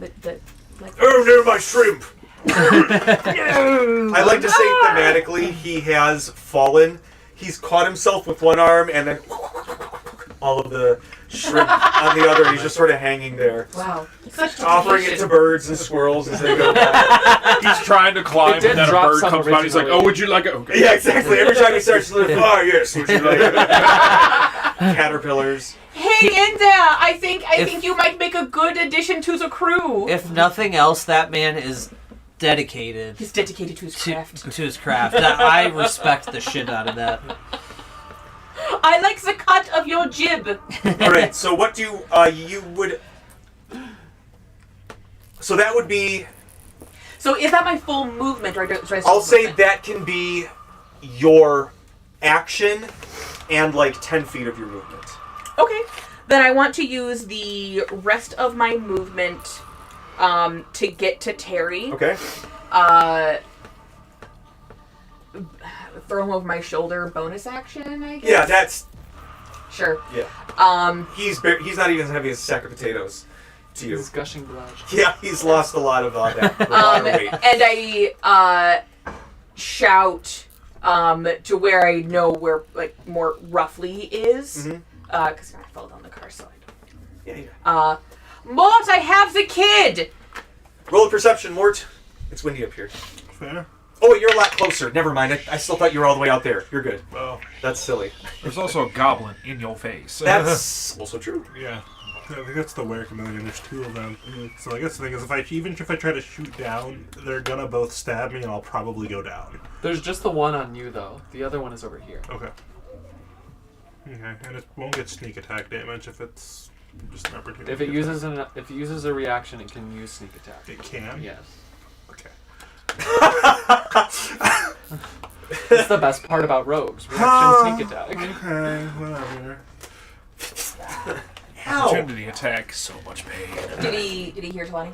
Like, Oh, near my shrimp. I like to say thematically, he has fallen. He's caught himself with one arm, and then all of the shrimp on the other. He's just sort of hanging there, wow. Such offering it to birds and squirrels as they go by. He's trying to climb, It and did then a drop bird some comes by. And he's like, originally. "Oh, would you like it?" Okay. Yeah, exactly. Every time he starts to lift, oh yes, would you like it? Caterpillars. Hey, in there! I think If- you might make a good addition to the crew. If nothing else, that man is dedicated He's dedicated to his craft. to his craft. I respect the shit out of that. I like the cut of your jib. All right. So what do you would? So that would be. So is that my full movement, or do I still I'll say movement? that can be your action and like 10 feet of your movement. Okay. Then I want to use the rest of my movement to get to Terry. Okay. Throw him over my shoulder, bonus action, I guess. Yeah, that's Sure. Yeah. He's not even as heavy as a sack of potatoes to you. He's gushing blood. Yeah, he's lost a lot of that weight. And I shout to where I know where like more roughly is, because I fell down the car, so I don't. Yeah. Mort, I have the kid. Roll a perception, Mort. It's windy up here. Fair. Oh, wait, you're a lot closer. Never mind. I still thought you were all the way out there. You're good. Well, That's silly. There's also a goblin in your face. That's also true. yeah. I think that's the were chameleon. There's two of them. So I guess the thing is, if I try to shoot down, they're gonna both stab me, and I'll probably go down. There's just the one on you though. The other one is over here. Okay. Okay, and it won't get sneak attack damage if it's just an opportunity. If it uses a reaction, it can use sneak attack. It can. Yes. Okay. That's the best part about rogues. Reaction sneak attack. Okay, whatever. Ow! Opportunity attack, so much pain. Did he hear 20?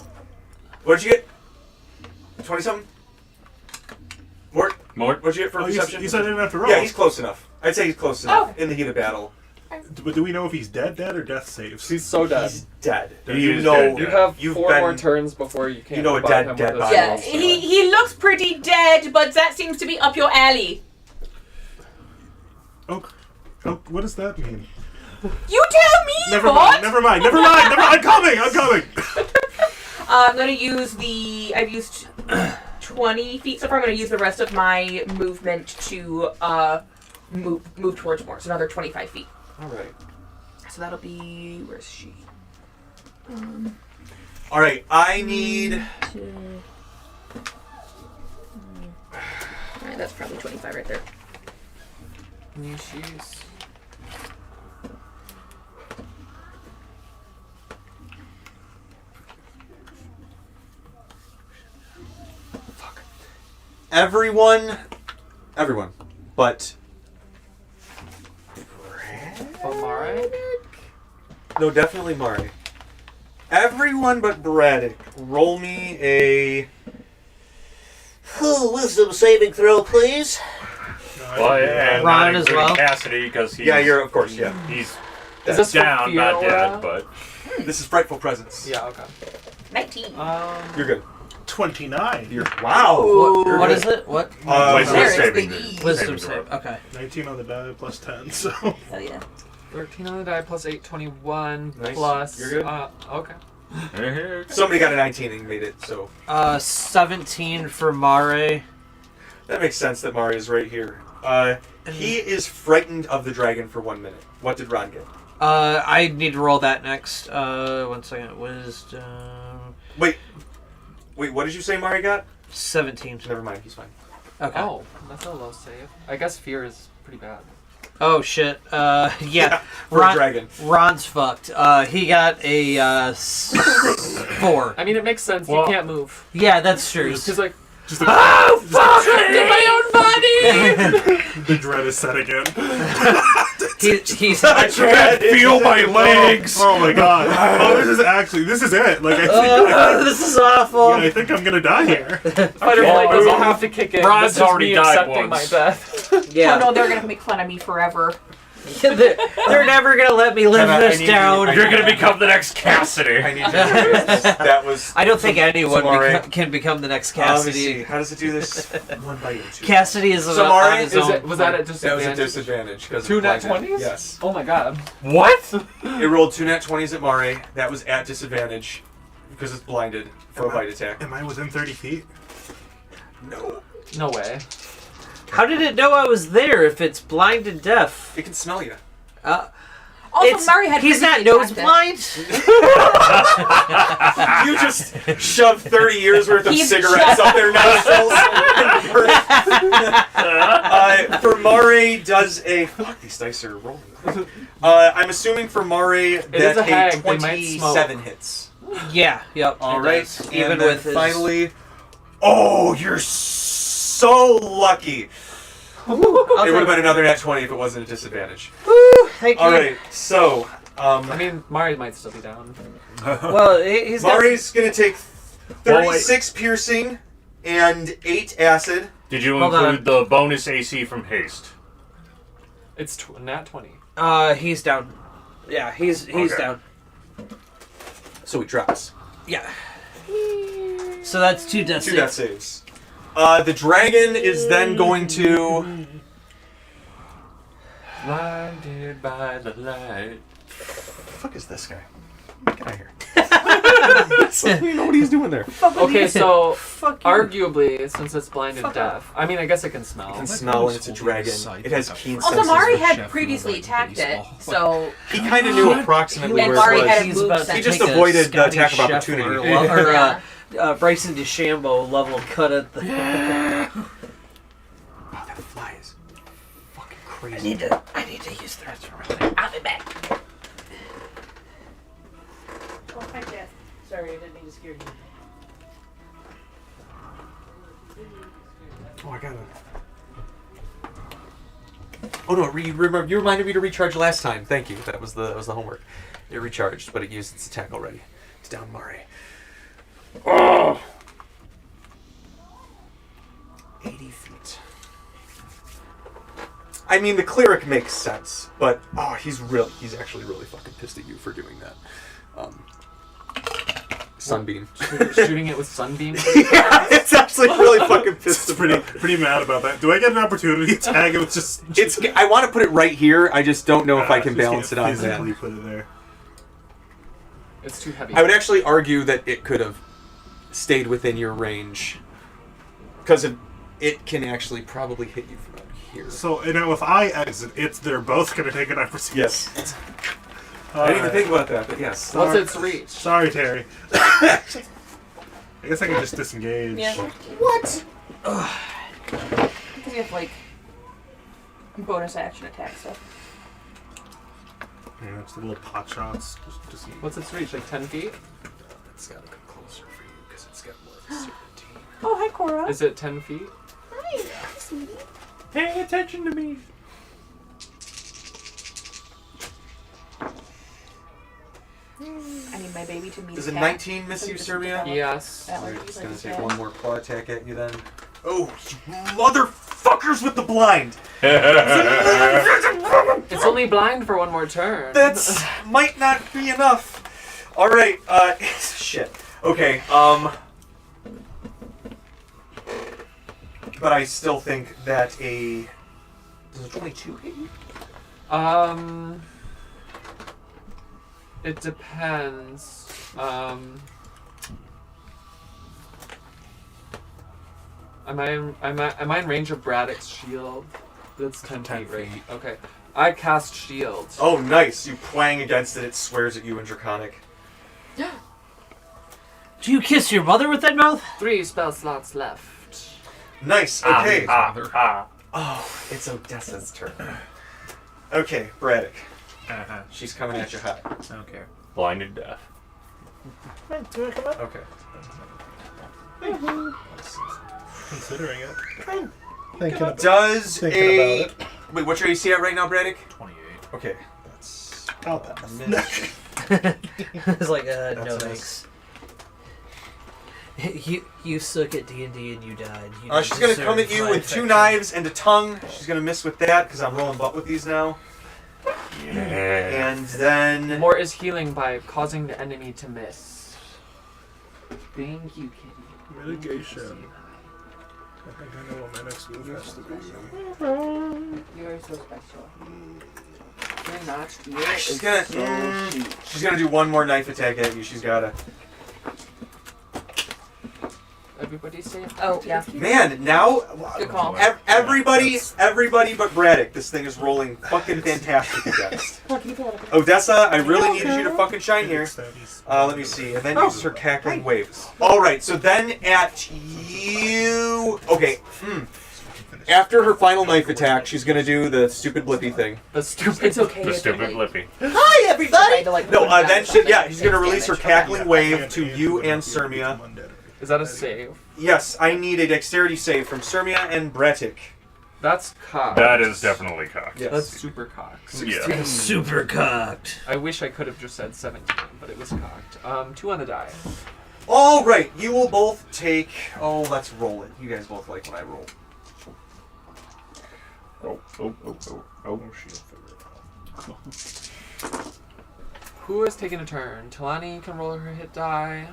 What did you get? 20-something? Mort? Mort? What'd you get for Oh, perception? you said I didn't have to roll. Yeah, he's close enough. I'd say he's close enough Oh. in the heat of battle. But do we know if he's dead, or death saves? He's so dead. He's dead. He You is know, dead, You have You've 4 been- more turns before you can. You know a revive dead- him dead with a body. Yeah, spell. he looks pretty dead, but that seems to be up your alley. Oh, what does that mean? You tell me, Never Mort! mind. Never mind. I'm coming. I'm gonna use I've used 20 feet so far. I'm gonna use the rest of my movement to move towards more. So another 25 feet. All right. So that'll be where's she? All right. I need. Alright, that's probably 25 right there. Jeez. Everyone, but Omare? no, definitely Mari. Everyone but Braddock. Roll me a Wisdom saving throw, please. Well, yeah, and Ron not as including well? Cassidy, because he's... Yeah, you're of course, yeah. He's Is this for down, fear not aura? dead, but... This is frightful presence. Yeah, okay. 19. You're good. 29. Wow. What is it? What? Wisdom There, saving. it's Wisdom saving save. Okay. 19 on the die plus 10. So Hell yeah. 13 on the die plus 8, 21 Nice. plus. You're good. Okay. throw. Somebody got a 19 and made it, so 17 for Mare. that makes sense that Mari is right here. He is frightened of the dragon for 1 minute. What did Ron get? I need to roll that next. 1 second. Wisdom. Wait, what did you say Mari got? 17. Never mind, he's fine. Okay. Oh, that's a low save. I guess fear is pretty bad. Oh shit. Yeah. For a dragon. Ron's fucked. He got a 4. I mean, it makes sense. Well- you can't move. Yeah, that's true. He's like, just a, Oh fuck! in my own body! the dread is set again. He's I can't feel my legs. Oh my god. Oh, this is it. Like I this is awful. I think I'm gonna die here. Fight or Well, flight doesn't have to kick in. Ron's This is already me died accepting once. my death. Oh Yeah. no, they're gonna make fun of me forever. They're never gonna let me live I this need down. you- You're gonna become the next Cassidy. I need to do this. That was. I don't think anyone Mare. can become the next Let me see. Cassidy. How does it do this? 1 by 2. Cassidy is So on Mare, his Is own. it, was that at That was disadvantage? a disadvantage. 'Cause Two of nat blinded. 20s? Yes. Oh my god. What? It rolled 2 nat 20s at Mare. That was at disadvantage because it's blinded for a bite attack. Am I within 30 feet? No. No way. How did it know I was there if it's blind and deaf? It can smell you. Also, Murray had he's not previously nose attacked blind. You just shove 30 years worth of He's cigarettes just- up their nostrils. For Mare does a. Fuck, these dice are rolling. I'm assuming for Mare is that a a hag, they might smoke. 27 hits. Yeah. Yep. All it right. does. And Even then with his. finally. Oh, you're so lucky. I'll It would have take- been another nat 20 if it wasn't a disadvantage. Woo, thank you. All right, so I mean, Mari might still be down. Well, he's got. Mari's gonna take Well, wait. 36 piercing and 8 acid. Did you Hold include the bonus AC from haste? It's nat 20. He's down. Yeah, he's Okay. down. So he drops. Yeah. So that's 2 death 2 saves. death saves. The dragon is then going to. Blinded by the light. The fuck is this guy? Get out of here. I don't even know what he's doing there. Okay, so Fuck you. arguably, since it's blind and deaf, I mean, I guess it can smell. You can smell and it's a dragon. It has keen Also, senses. Mari Chef had previously like attacked it, baseball. so He kind of knew approximately And where Mari it had was. a He's about move to set. He just take a avoided the Scotty attack of Scheffler opportunity. or Bryson DeChambeau level cut at the. Oh, that fly is fucking crazy. I need to use the rest of I'll be back. Oh, hi, Jeff. Sorry, I didn't mean to scare you. Oh, I got it. Oh no! Remember, you reminded me to recharge last time. Thank you. That was the homework. It recharged, but it used its attack already. It's down, Mari. Oh! 80 feet. I mean, the cleric makes sense, but he's actually really fucking pissed at you for doing that. Sunbeam. Shooting it with sunbeam. Yeah, it's actually really fucking pissed. It's pretty mad about that. Do I get an opportunity to tag it with just? I want to put it right here. I just don't know if I can just balance it can't on that. physically put it there. It's too heavy. I would actually argue that it could have stayed within your range, because it can actually probably hit you from out here. So now if I exit, they're both gonna take an opportunity. Yes. I didn't even think about that, but yes. What's its reach? Sorry, Terry. I guess I can just disengage. Yeah. What? Because you have like bonus action attack stuff. Yeah, it's the little pot shots. Just What's its reach? Like 10 feet? It's got to come closer for you because it's got more of a certainty. Oh, hi, Cora. Is it 10 feet? Hi, sweetie. Pay attention to me. I need my baby to meet Does a a cat. 19 miss you, Serbia? Yes. That Alright, one, it's like gonna a take cat. one more claw attack at you then. Oh, you motherfuckers with the blind! It's only blind for one more turn. That's might not be enough. All right. Shit. Okay. But I still think that does a 22 hit you? It depends. Am I in range of Braddock's shield? That's 10 feet, right? Okay. I cast shield. Oh, nice. You twang against it. It swears at you in Draconic. Do you kiss your mother with that mouth? 3 spell slots left. Nice. Okay. Ah. Oh, it's Odessa's turn. Okay, Braddock. Uh-huh. She's coming at you hot. I don't care. Blinded deaf. Okay. considering it. Thinking about, Does thinking about it. Wait, what's your AC at right now, Braddock? 28. Okay. That's I'll pass. miss. It's like, no That's thanks. You suck at D&D and you died. You She's don't gonna deserve come at you my with 2 affection. knives and a tongue. She's gonna miss with that because I'm rolling butt with these now. Yeah. And then More is healing by causing the enemy to miss. Thank you, kitty. Mitigation. I think I know what my next move has to be. You're so special. You're not. she's gonna do one more knife attack at you. She's gotta. Everybody say. Oh, yeah. Man, now Good call. everybody but Braddock. This thing is rolling fucking fantastic against. Odessa, I really needed you to fucking shine here. Let me see. And then uses her cackling waves. Alright, so then at you. Okay. After her final knife attack, she's gonna do the stupid blippy thing. The stupid. It's okay. The it's stupid okay. Lippy. Hi, everybody! To, like, No, put down then something. she's gonna release her Damage. cackling wave to you and Sirmia. Is that a save? Yes, I need a dexterity save from Sirmia and Braddock. That's cocked. That is definitely cocked. Yes. That's super cocked. Yeah. Super cocked. I wish I could have just said 17, but it was cocked. 2 on the die. All right, you will both take. Oh, let's roll it. You guys both like when I roll. Who has taken a turn? Talani can roll her hit die.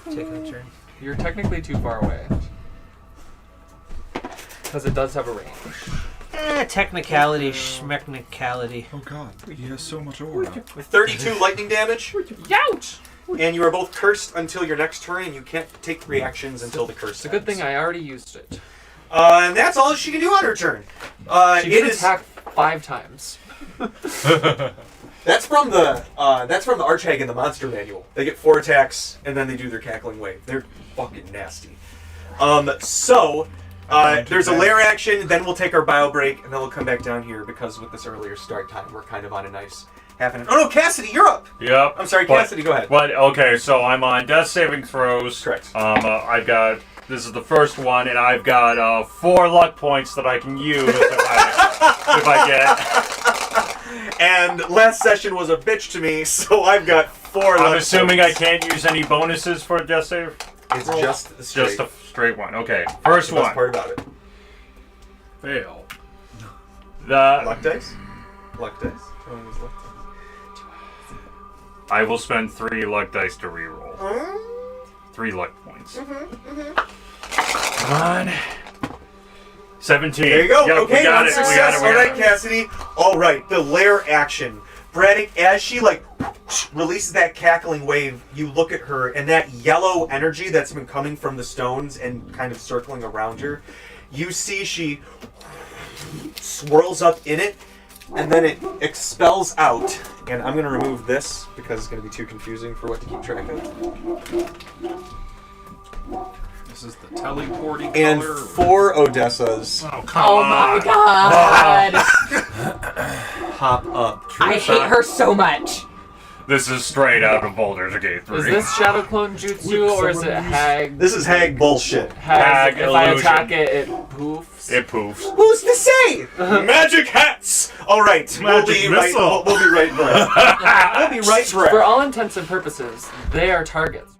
Taking a turn. You're technically too far away. Because it does have a range. Technicality, schmecknicality. Oh god, he has so much aura. 32 lightning damage. Youch! And you are both cursed until your next turn, and you can't take reactions until the curse It's a good thing I already used it. And that's all she can do on her turn. She can attack 5 times. That's from the Archhag in the Monster Manual. They get 4 attacks, and then they do their cackling wave. They're fucking nasty. There's a lair action, then we'll take our bio break, and then we'll come back down here, because with this earlier start time, we're kind of on a nice half an hour. Oh no, Cassidy, you're up! Yep. I'm sorry, Cassidy, go ahead. But, okay, so I'm on death saving throws. Correct. I've got, this is the first one, and I've got 4 luck points that I can use if I get. And last session was a bitch to me, so I've got 4 luck I'm assuming points. I can't use any bonuses for a death save? It's just the straight. Just a straight one. Okay, first That's the best one. part about it. Fail. Luck dice? Luck dice. Everyone uses luck dice. I will spend 3 luck dice to reroll. 3 luck points. Come on. 17. There you go. Yep, Okay, we got one it. success. We All got right, it. Cassidy. All right, the lair action. Braddock, as she releases that cackling wave, you look at her, and that yellow energy that's been coming from the stones and kind of circling around her, you see she swirls up in it, and then it expels out. And I'm going to remove this because it's going to be too confusing for what to keep track of. This is the teleporting And color. 4 Odessas Oh, come Oh on. my god! pop up. I hate her so much. This is straight out of Baldur's Gate 3. Is this Shadow Clone Jutsu or is it Hag? This is Hag bullshit. Hag If I illusion. attack it, it poofs. It poofs. Who's to say? Magic hats. All right, Magic we'll be missile. We'll be right back. We'll be right back. For all intents and purposes, they are targets.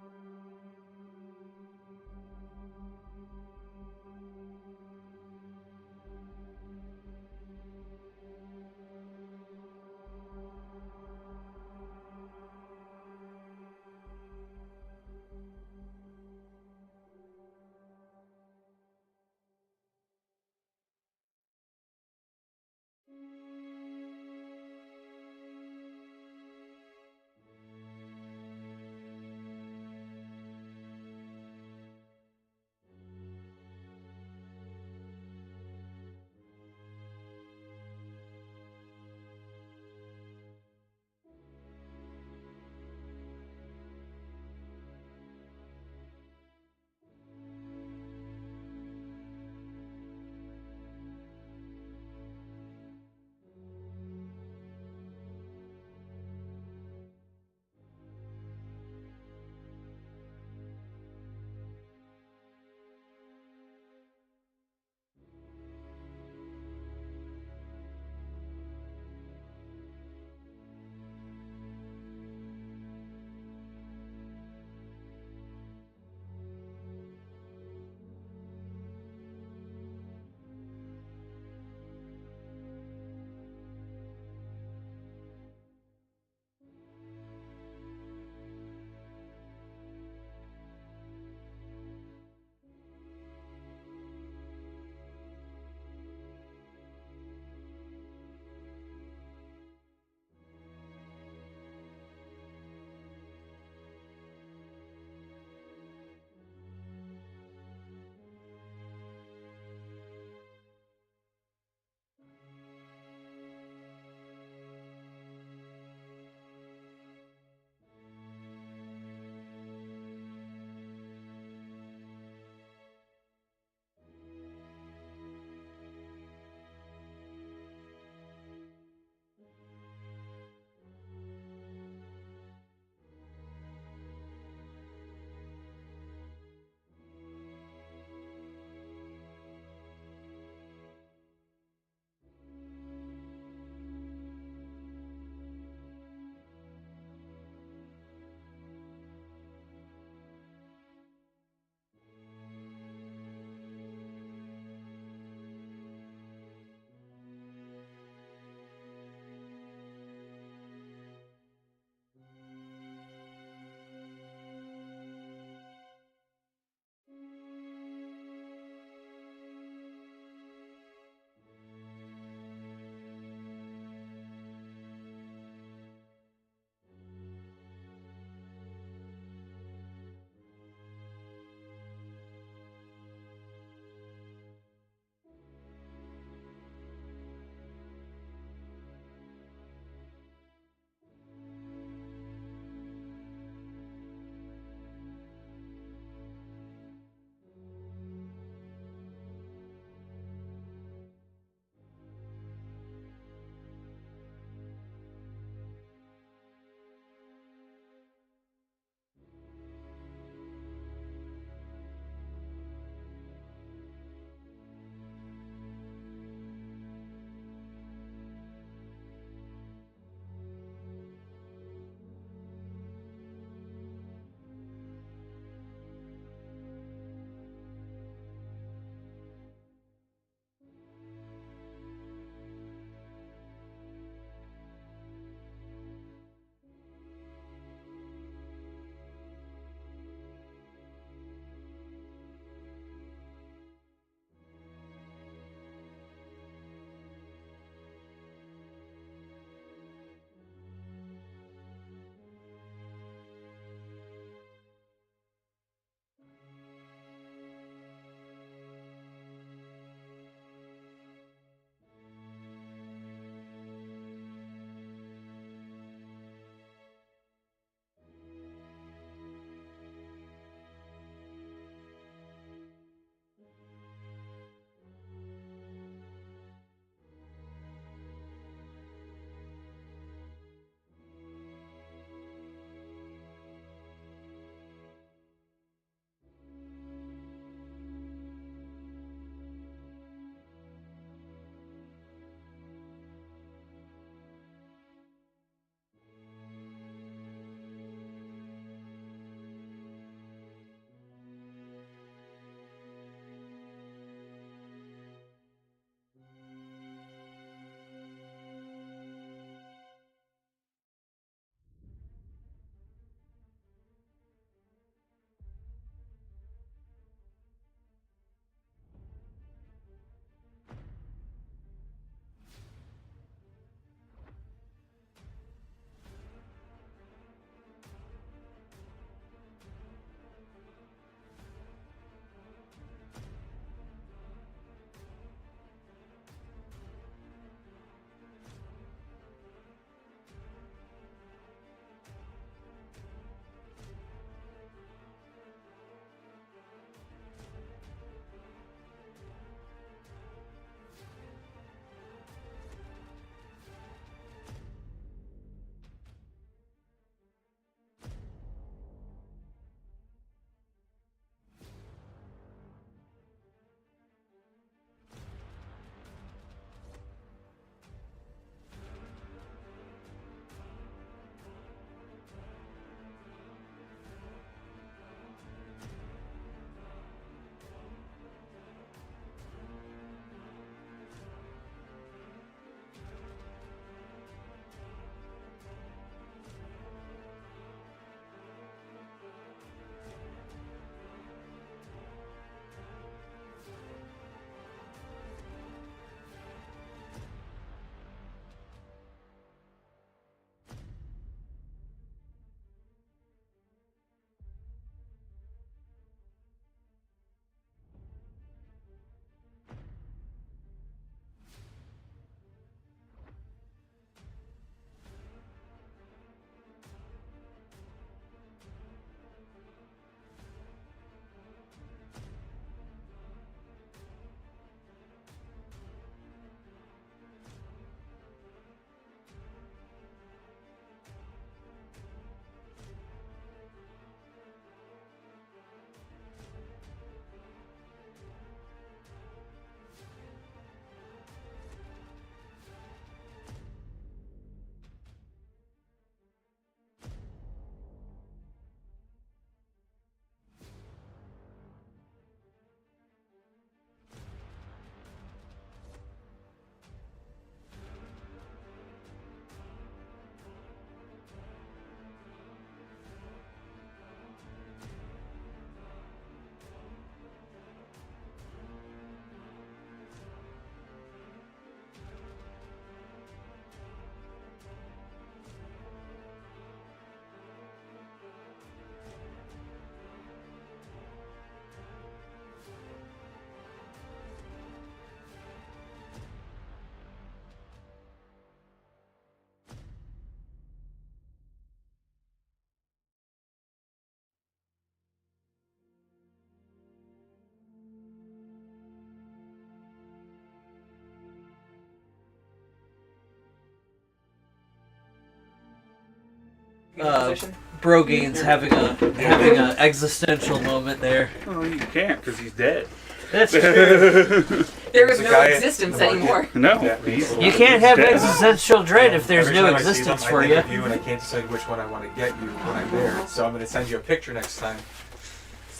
position. Brogain's having a existential moment there. Oh, you can't because he's dead. That's true. There is There's a no guy existence in the market. anymore. No. Yeah, he's You can't have dead. existential dread if there's Every no time I see existence them, for I you. think of you, and I can't decide which one I want to get you when I'm there. So I'm going to send you a picture next time.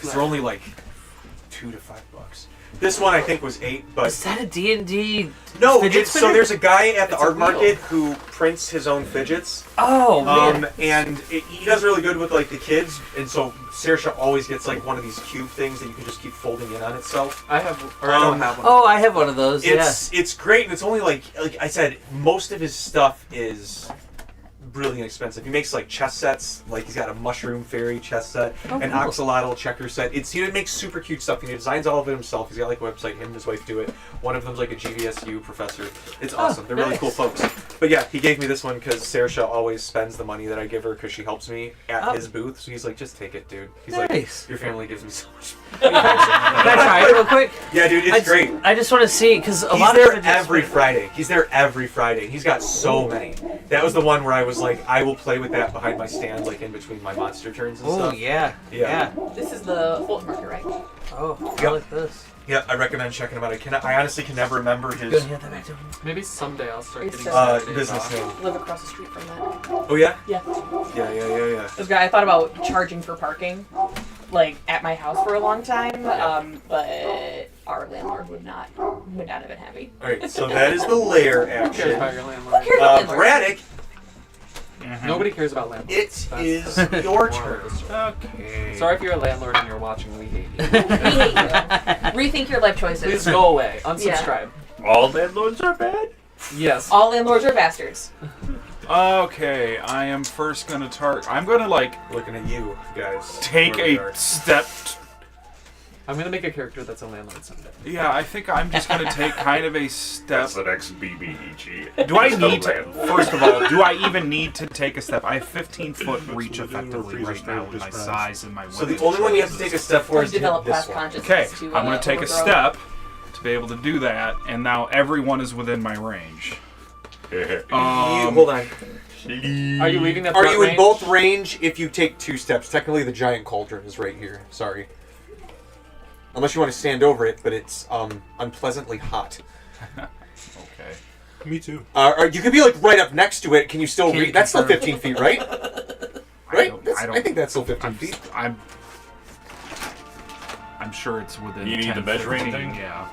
'Cause they're only like $2 to $5. This one I think was $8, but Is that a D&D? no. fidget So spinner? there's a guy at the It's a art wheel. market who prints his own fidgets. Oh man. And he does really good with like the kids, and so Saoirse always gets like one of these cube things that you can just keep folding in on itself. I have, or I don't have one. Oh, I have one of those. It's great, and it's only like I said, most of his stuff is really inexpensive. He makes like chess sets, like he's got a mushroom fairy chess set, an cool. axolotl checker set. He makes super cute stuff. He designs all of it himself. He's got like a website. Him and his wife do it. One of them's like a GVSU professor. It's awesome. They're really cool folks. But yeah, he gave me this one because Saoirse always spends the money that I give her because she helps me at his booth. So he's like, just take it, dude. He's Nice. like, your family gives me so much. Can I try it real quick? Yeah, dude, it's great. I just want to see because a He's lot there of every Friday. He's there every Friday. He's got so many. That was the one where I was like, I will play with that behind my stand, like in between my monster turns and Oh stuff. yeah. Yeah. This is the Fulton market, right? Oh, I Yep. like this. Yeah, I recommend checking him out. I honestly can never remember Good. his Hand that back to him. Maybe someday I'll start It's getting Saturdays business off. name. Live across the street from that. Oh yeah? Yeah. Yeah. This guy, I thought about charging for parking, like at my house for a long time, but our landlord would not have been happy. Alright, so that is the lair Who cares about action. your landlord? Who cares about landlord? Braddock, Nobody cares about landlords. it That's is the your moral turn. of the story. Okay. Sorry if you're a landlord and you're watching, we hate you. We hate you. Rethink your life choices. Please go away. Unsubscribe. All landlords are bad? Yes. All landlords are bastards. Okay, I am first gonna I'm gonna like Looking at you guys. take where we a are. step. I'm gonna make a character that's a landlord someday. Yeah, I think I'm just gonna take kind of a step. That's the next BBEG. Do I need to? First of all, do I even need to take a step? I have 15-foot reach within your effectively right now with my prescribed size and my So weight. the only one you have to take a step for is to hit Develop this class one. consciousness. Okay, to, I'm gonna take a overthrow. step to be able to do that, and now everyone is within my range. Hold on. Are you leaving that Are front you in range? both range if you take 2 steps? Technically, the giant cauldron is right here. Sorry. Unless you want to stand over it, but it's unpleasantly hot. Okay. Me too. Or you could be like right up next to it. Can you still Can't read? That's still confirm. 15 feet, right? Right? I don't. I think that's still 15 feet. I'm sure it's within. You need 10, the measuring 15, thing? Yeah.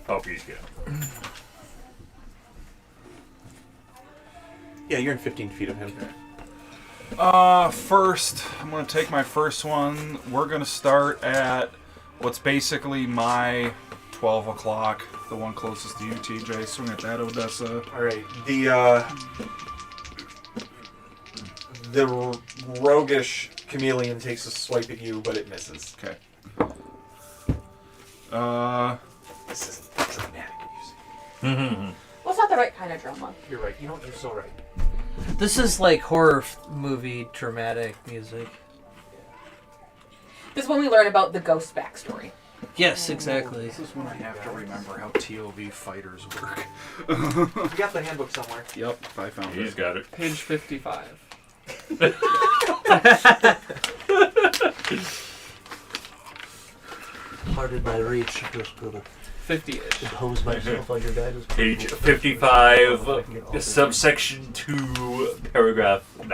Oh, he's good. Yeah, you're in 15 feet of him. First, I'm gonna take my first one. We're gonna start at what's basically my 12 o'clock, the one closest to you, TJ. Swing at that, Odessa. All right. The roguish chameleon takes a swipe at you, but it misses. Okay. This is dramatic music. Well, it's not the right kind of drama. You're right. You know what? You're so right. This is like horror movie dramatic music. This is when we learn about the ghost backstory. Yes, exactly. This is when I have to remember how TOV fighters work. You got the handbook somewhere. Yep, I found He's it. got it. Page 55. Pardon my reach, I'm just gonna 50-ish. impose myself on your guys' Page 55, subsection 2, paragraph 9.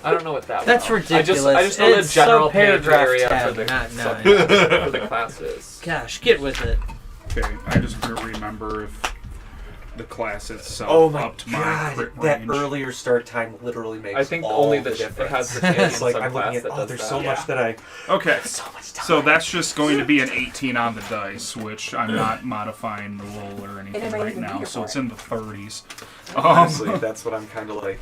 I don't know what that That's was. ridiculous. I just know It's the general so page paragraph area tab, for the, not sub- nine. for the classes. Gosh, get with it. Okay, I just couldn't remember if the class itself Oh my upped my god! crit That range. earlier start time literally makes. I think all only the it difference. has the Canadian It's like I'm subclass looking at. that Oh, does there's that. so much that I. Okay, So much time. so that's just going to be an 18 on the dice, which I'm not modifying the roll or anything it might right even be now, here so for it's it. in the 30s. Honestly, that's what I'm kind of like.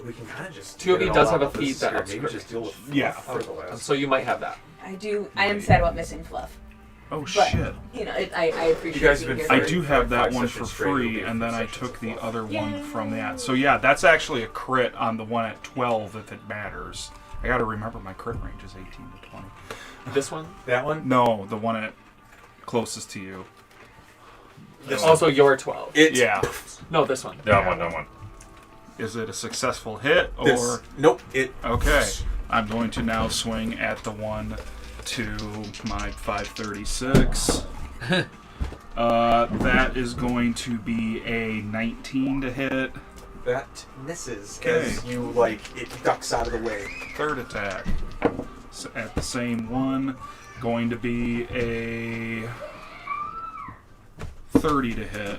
We can kind of just. TOV get it does all have a out of feat this that here. ups Maybe crit just deal with Yeah. fluff for the last. So you might have that. I am sad about missing fluff. Oh But, shit. you know, I appreciate You guys being have here. been I do have that 5 one for sessions straight, it'll free, be a and then few I sessions took the as well. other one from that. So yeah, that's actually a crit on the one at 12 if it matters. I gotta remember my crit range is 18 to 20. This one? That one. No, the one at closest to you. This Also, your 12. It. Yeah. No, this one. That one. Is it a successful hit or? This, nope. It. Okay. I'm going to now swing at the one to my 536. That is going to be a 19 to hit. That misses Okay. as you like it ducks out of the way. Third attack. So at the same one, going to be a 30 to hit.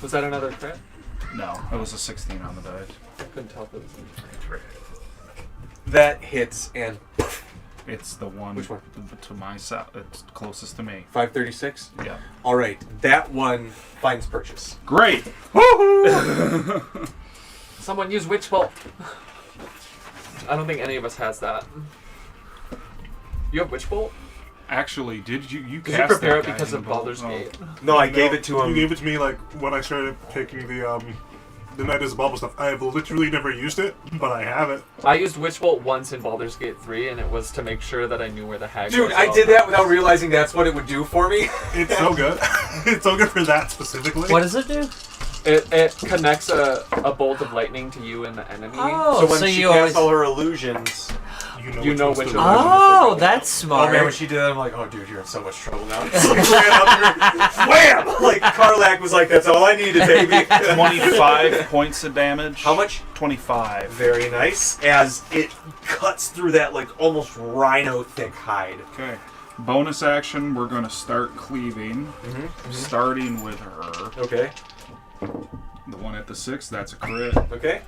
Was that another crit? No, it was a 16 on the die. I couldn't tell if it was That hits and It's the one. Which one? To my side. It's closest to me. 536. Yeah. All right, that one finds purchase. Great. Someone use Witch Bolt. I don't think any of us has that. You have Witch Bolt? Actually, did you Did you cast prepare that it guy because in of the bowl? Baldur's Gate? No, I gave it to You him. gave it to me like when I started taking the Night is a Bubble stuff. I have literally never used it, but I have it. I used Witch Bolt once in Baldur's Gate 3, and it was to make sure that I knew where the hag Dude, was. I did that without realizing that's what it would do for me. It's so good. It's so good for that specifically. What does it do? It connects a bolt of lightning to you and the enemy. Oh, So when so she you casts always. all her illusions, You know one's which the one. one. Oh, that's oh man, when smart. she did that, I'm like, oh dude, you're in so much trouble now. So I ran up here, wham! Like Karlak was like, that's all I needed, baby. 25 points of damage. How much? 25. Very nice. As it cuts through that like almost rhino thick hide. Okay. Bonus action, we're going to start cleaving. Starting with her. Okay. The one at the 6, that's a crit. Okay.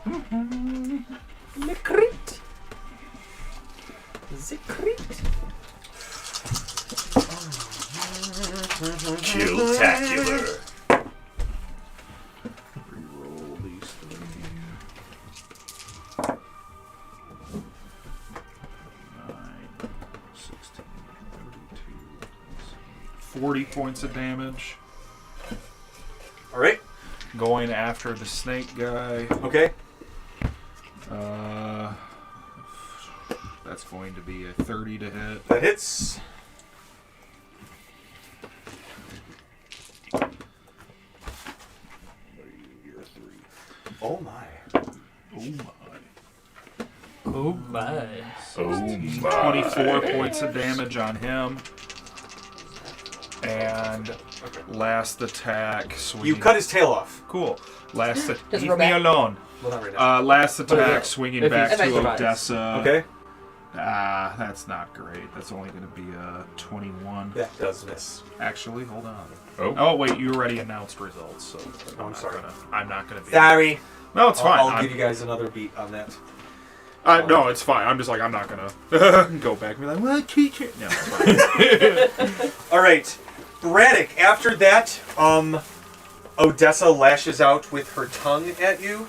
The crit. The crit. Kill-tacular. Reroll these 3. 9, 16, 32, 40 points of damage. All right. Going after the snake guy. Okay. That's going to be a 30 to hit. That hits. Oh my. Oh my. Oh my. 24 points of damage on him. And last attack. You cut his tail off. Cool. Last Just leave roll me back. alone. Well, not right now. Last yeah. attack, swinging If back he's to survives. Odessa. Okay. That's not great. That's only going to be a 21. That does miss. Actually, hold on. Oh. Wait, you already announced results, so I'm sorry. I'm not going to be. Sorry. No, it's fine. I'll give you guys another beat on that. No, it's fine. I'm just like, I'm not going to go back and be like, what, teacher? No, it's fine. All right. Braddock, after that, Odessa lashes out with her tongue at you.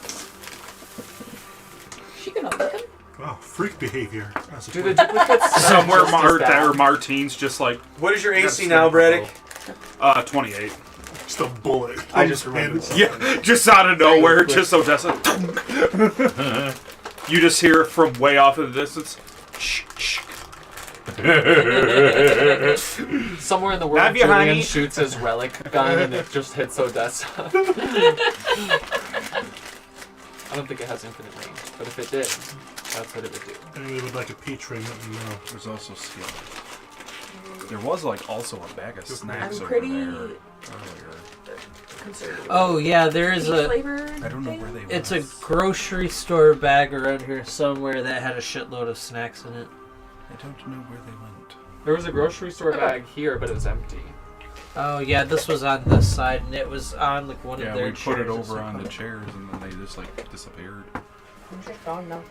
She gonna lick him? Oh, freak behavior. That's a Do the twin. duplicates Somewhere just as bad? Martine's just like, What is your gotta AC stand now, for Braddock? 28. Just a bullet. I just remembered. Yeah, just out of nowhere, just Odessa. You just hear it from way off in the distance. Shh, shh. Somewhere in the world, Love you, Julian honey. shoots his relic gun and it just hits Odessa. I don't think it has infinite range, but if it did, that's what it would do. Anybody would like a peach ring, let me know. There's also skill. There was like also a bag of snacks I'm over pretty there earlier. conservative. Oh yeah, there is a. Flavored I don't know thing? where they were. It's a grocery store bag around here somewhere that had a shitload of snacks in it. I don't know where they went. There was a grocery store bag here, but it was empty. Oh yeah, this was on this side, and it was on like one Yeah, of their we put it chairs or over on the something. chairs and then they just like disappeared. I'm just gone now.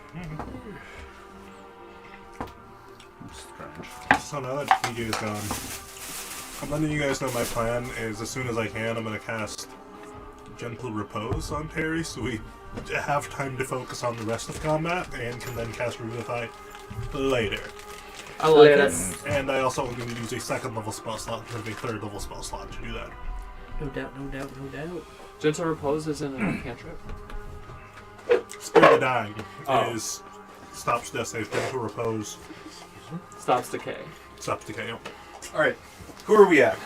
Strange. So now that PJ is gone, I'm letting you guys know my plan is as soon as I can, I'm going to cast Gentle Repose on Terry so we have time to focus on the rest of combat and can then cast Revivify later. I like Let it. us- And I also am going to use a second level spell slot instead of a third level spell slot to do that. No doubt, no doubt, no doubt. Gentle Repose isn't a cantrip. Spirit of the Dying Oh. is stops death save, Gentle Repose Stops decay. stops decay. All right. Who are we at?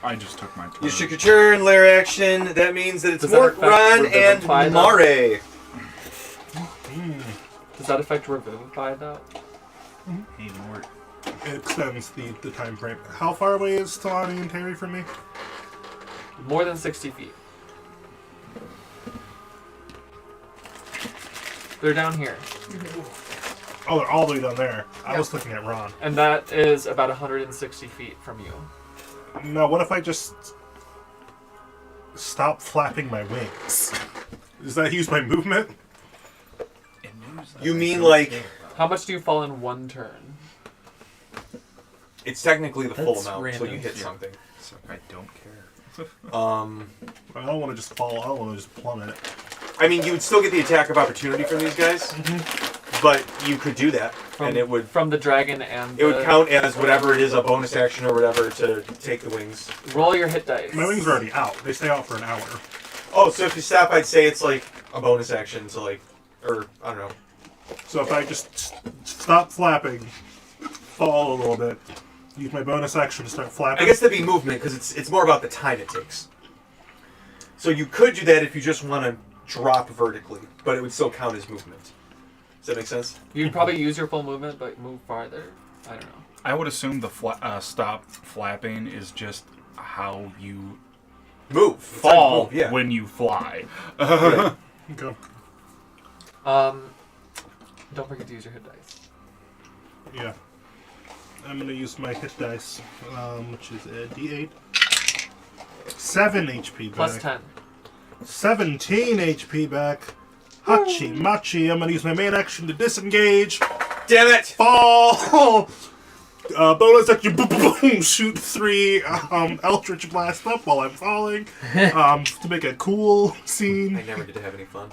I just took my turn. You took your turn, lair action. That means that it's Does that Mort, affect Ron, Revivify, and though? Mare. Does that affect Revivify though? Hey, Mort. It extends the time frame. How far away is Talani and Terry from me? More than 60 feet. They're down here. Oh, they're all the way down there. I Yeah. was looking at Ron. And that is about 160 feet from you. No, what if I just stop flapping my wings? Does that use my movement? You mean like How much do you fall in one turn? it's technically the full That's amount until you random. hit something. So I don't care. I don't want to just fall. I don't want to just plummet. I mean, you would still get the attack of opportunity from these guys, but you could do that, and it would From the dragon and it would count as whatever it is, a bonus action or whatever, to take the wings. Roll your hit dice. My wings are already out. They stay out for an hour. Oh, so if you stop, I'd say it's like a bonus action to like, or I don't know. So if I just stop flapping, fall a little bit, use my bonus action to start flapping. I guess that'd be movement because it's more about the time it takes. So you could do that if you just want to drop vertically, but it would still count as movement. Does that make sense? You'd probably use your full movement, but move farther. I don't know. I would assume the stop flapping is just how you Move. It's fall like move, yeah. when you fly. Right. Okay. Don't forget to use your hit dice. Yeah. I'm gonna use my hit dice, which is a D8. 7 HP back. Plus 10. 17 HP back. Hachi machi. I'm gonna use my main action to disengage. Damn it! Fall. Bonus action. Boom, boom, boom. Shoot 3 Eldritch Blast up while I'm falling. To make a cool scene. I never get to have any fun.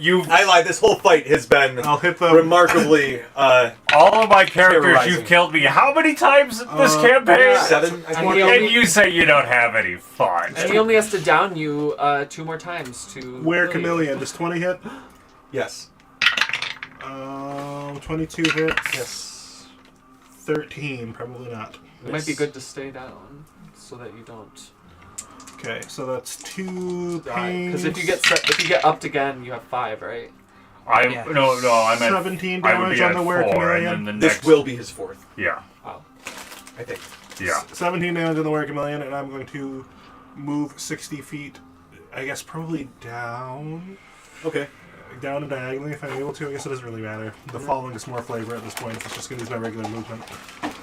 You've I lied. This whole fight has been I'll hit them. remarkably. all of my characters. Terrorizing. You've killed me. How many times this campaign? 7. I And think. he And only- you say you don't have any fun. And he only has to down you 2 more times to. Where kill you. Chameleon? Does 20 hit? Yes. 22 hits. Yes. 13, probably not. It might be good to stay down so that you don't Okay, so that's 2 die. pains. Because if you get upped again, you have 5, right? I Yeah. no, I meant 17 I would damage be on at the Were 4, Chameleon. and then the This next. will be his 4th, Yeah, I think. yeah. 17 damage on the Were Chameleon, and I'm going to move 60 feet, I guess probably down. Okay. Down and diagonally if I'm able to. I guess it doesn't really matter. The falling is more flavor at this point. It's just going to use my regular movement.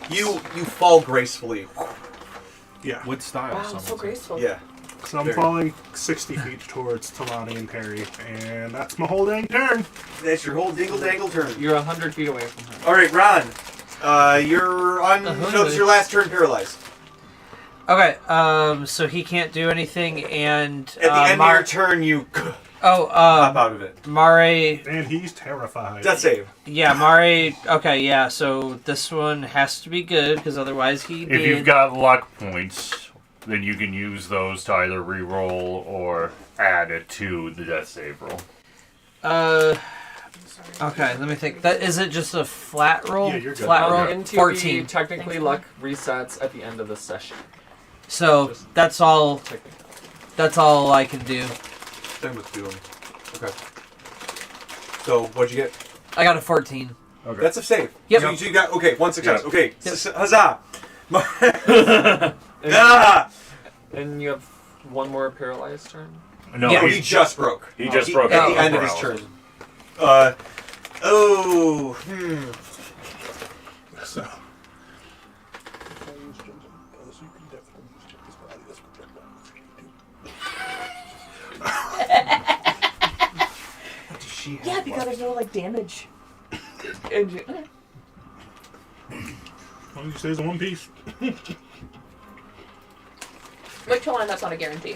You fall gracefully. Yeah. With style. Wow, some so would say. graceful. Yeah. So I'm Very. falling 60 feet towards Talani and Terry, and that's my whole dang turn. That's your whole dingle dangle turn. You're 100 feet away from her. All right, Ron. You're on. No, it's your last turn paralyzed. Okay, so he can't do anything, and At the end of your turn, you pop out of it. Mare, And he's terrified. Death save. yeah, Mare, okay, yeah, so this one has to be good, because otherwise he If you've got luck points, then you can use those to either re-roll or add it to the death save roll. Okay, let me think. That is it just a flat roll? Yeah, you're good. Flat roll? Into 14. the technically luck resets at the end of the session. So that's all Technically. that's all I can do. Same with doing. Okay. So what'd you get? I got a 14. Okay. That's a save. Yep. So you got okay. 1 success. Yep. Okay. Yep. Huzzah! And, Ah! and you have one more paralyzed turn. No, Yeah. Oh, he just broke. he just broke at out the end of his paralysis. turn. So. Yeah, because there's no like damage. And you, As long as he stays in one piece. wait till that's not a guarantee.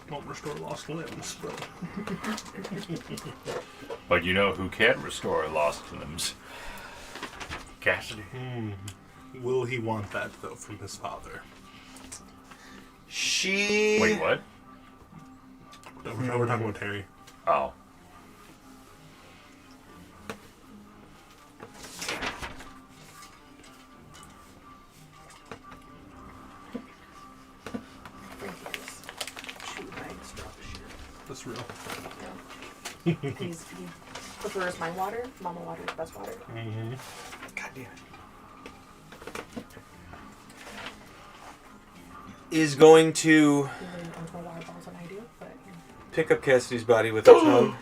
Won't restore lost limbs, but But you know who can restore lost limbs? Cassidy. will he want that though from his father? She. Wait, what? No, we're talking about Terry. Oh. this real. He prefers my water. Mama water is best water. Mm-hmm. God damn it. Is going to He really wants more water balls than I do, but pick up Cassidy's body with her tongue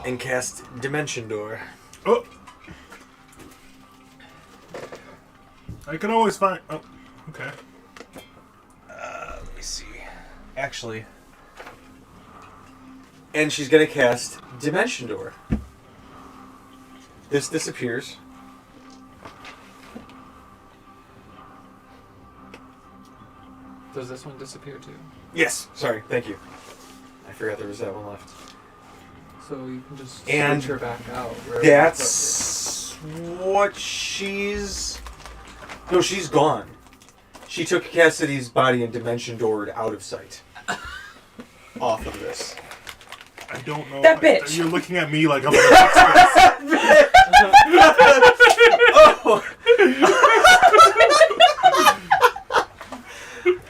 and cast Dimension Door. Oh! I can always find... Oh, okay. Let me see. Actually. And she's going to cast Dimension Door. This disappears. Does this one disappear too? Yes. Sorry. Thank you. I forgot there was that one left. So you can just And switch her back out. wherever That's what she's... No, she's gone. She took Cassidy's body and Dimension Doored out of sight. Off of this. I don't know. That bitch! You're looking at me like I'm gonna fix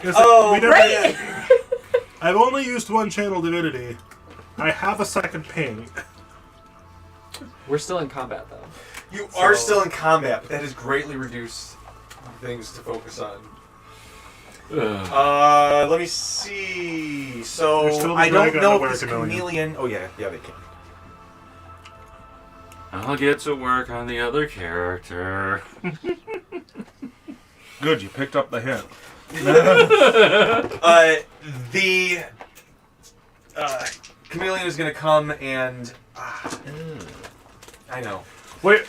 this. Oh, we never right! I've only used one channel divinity. I have a second ping. We're still in combat though. You are still in combat, but that has greatly reduced things to focus on. Let me see. There's So still the I don't dragon know that if this wears a chameleon. Oh yeah, they can. I'll get to work on the other Good, you picked up the hint. The chameleon is gonna come and. I know. Wait,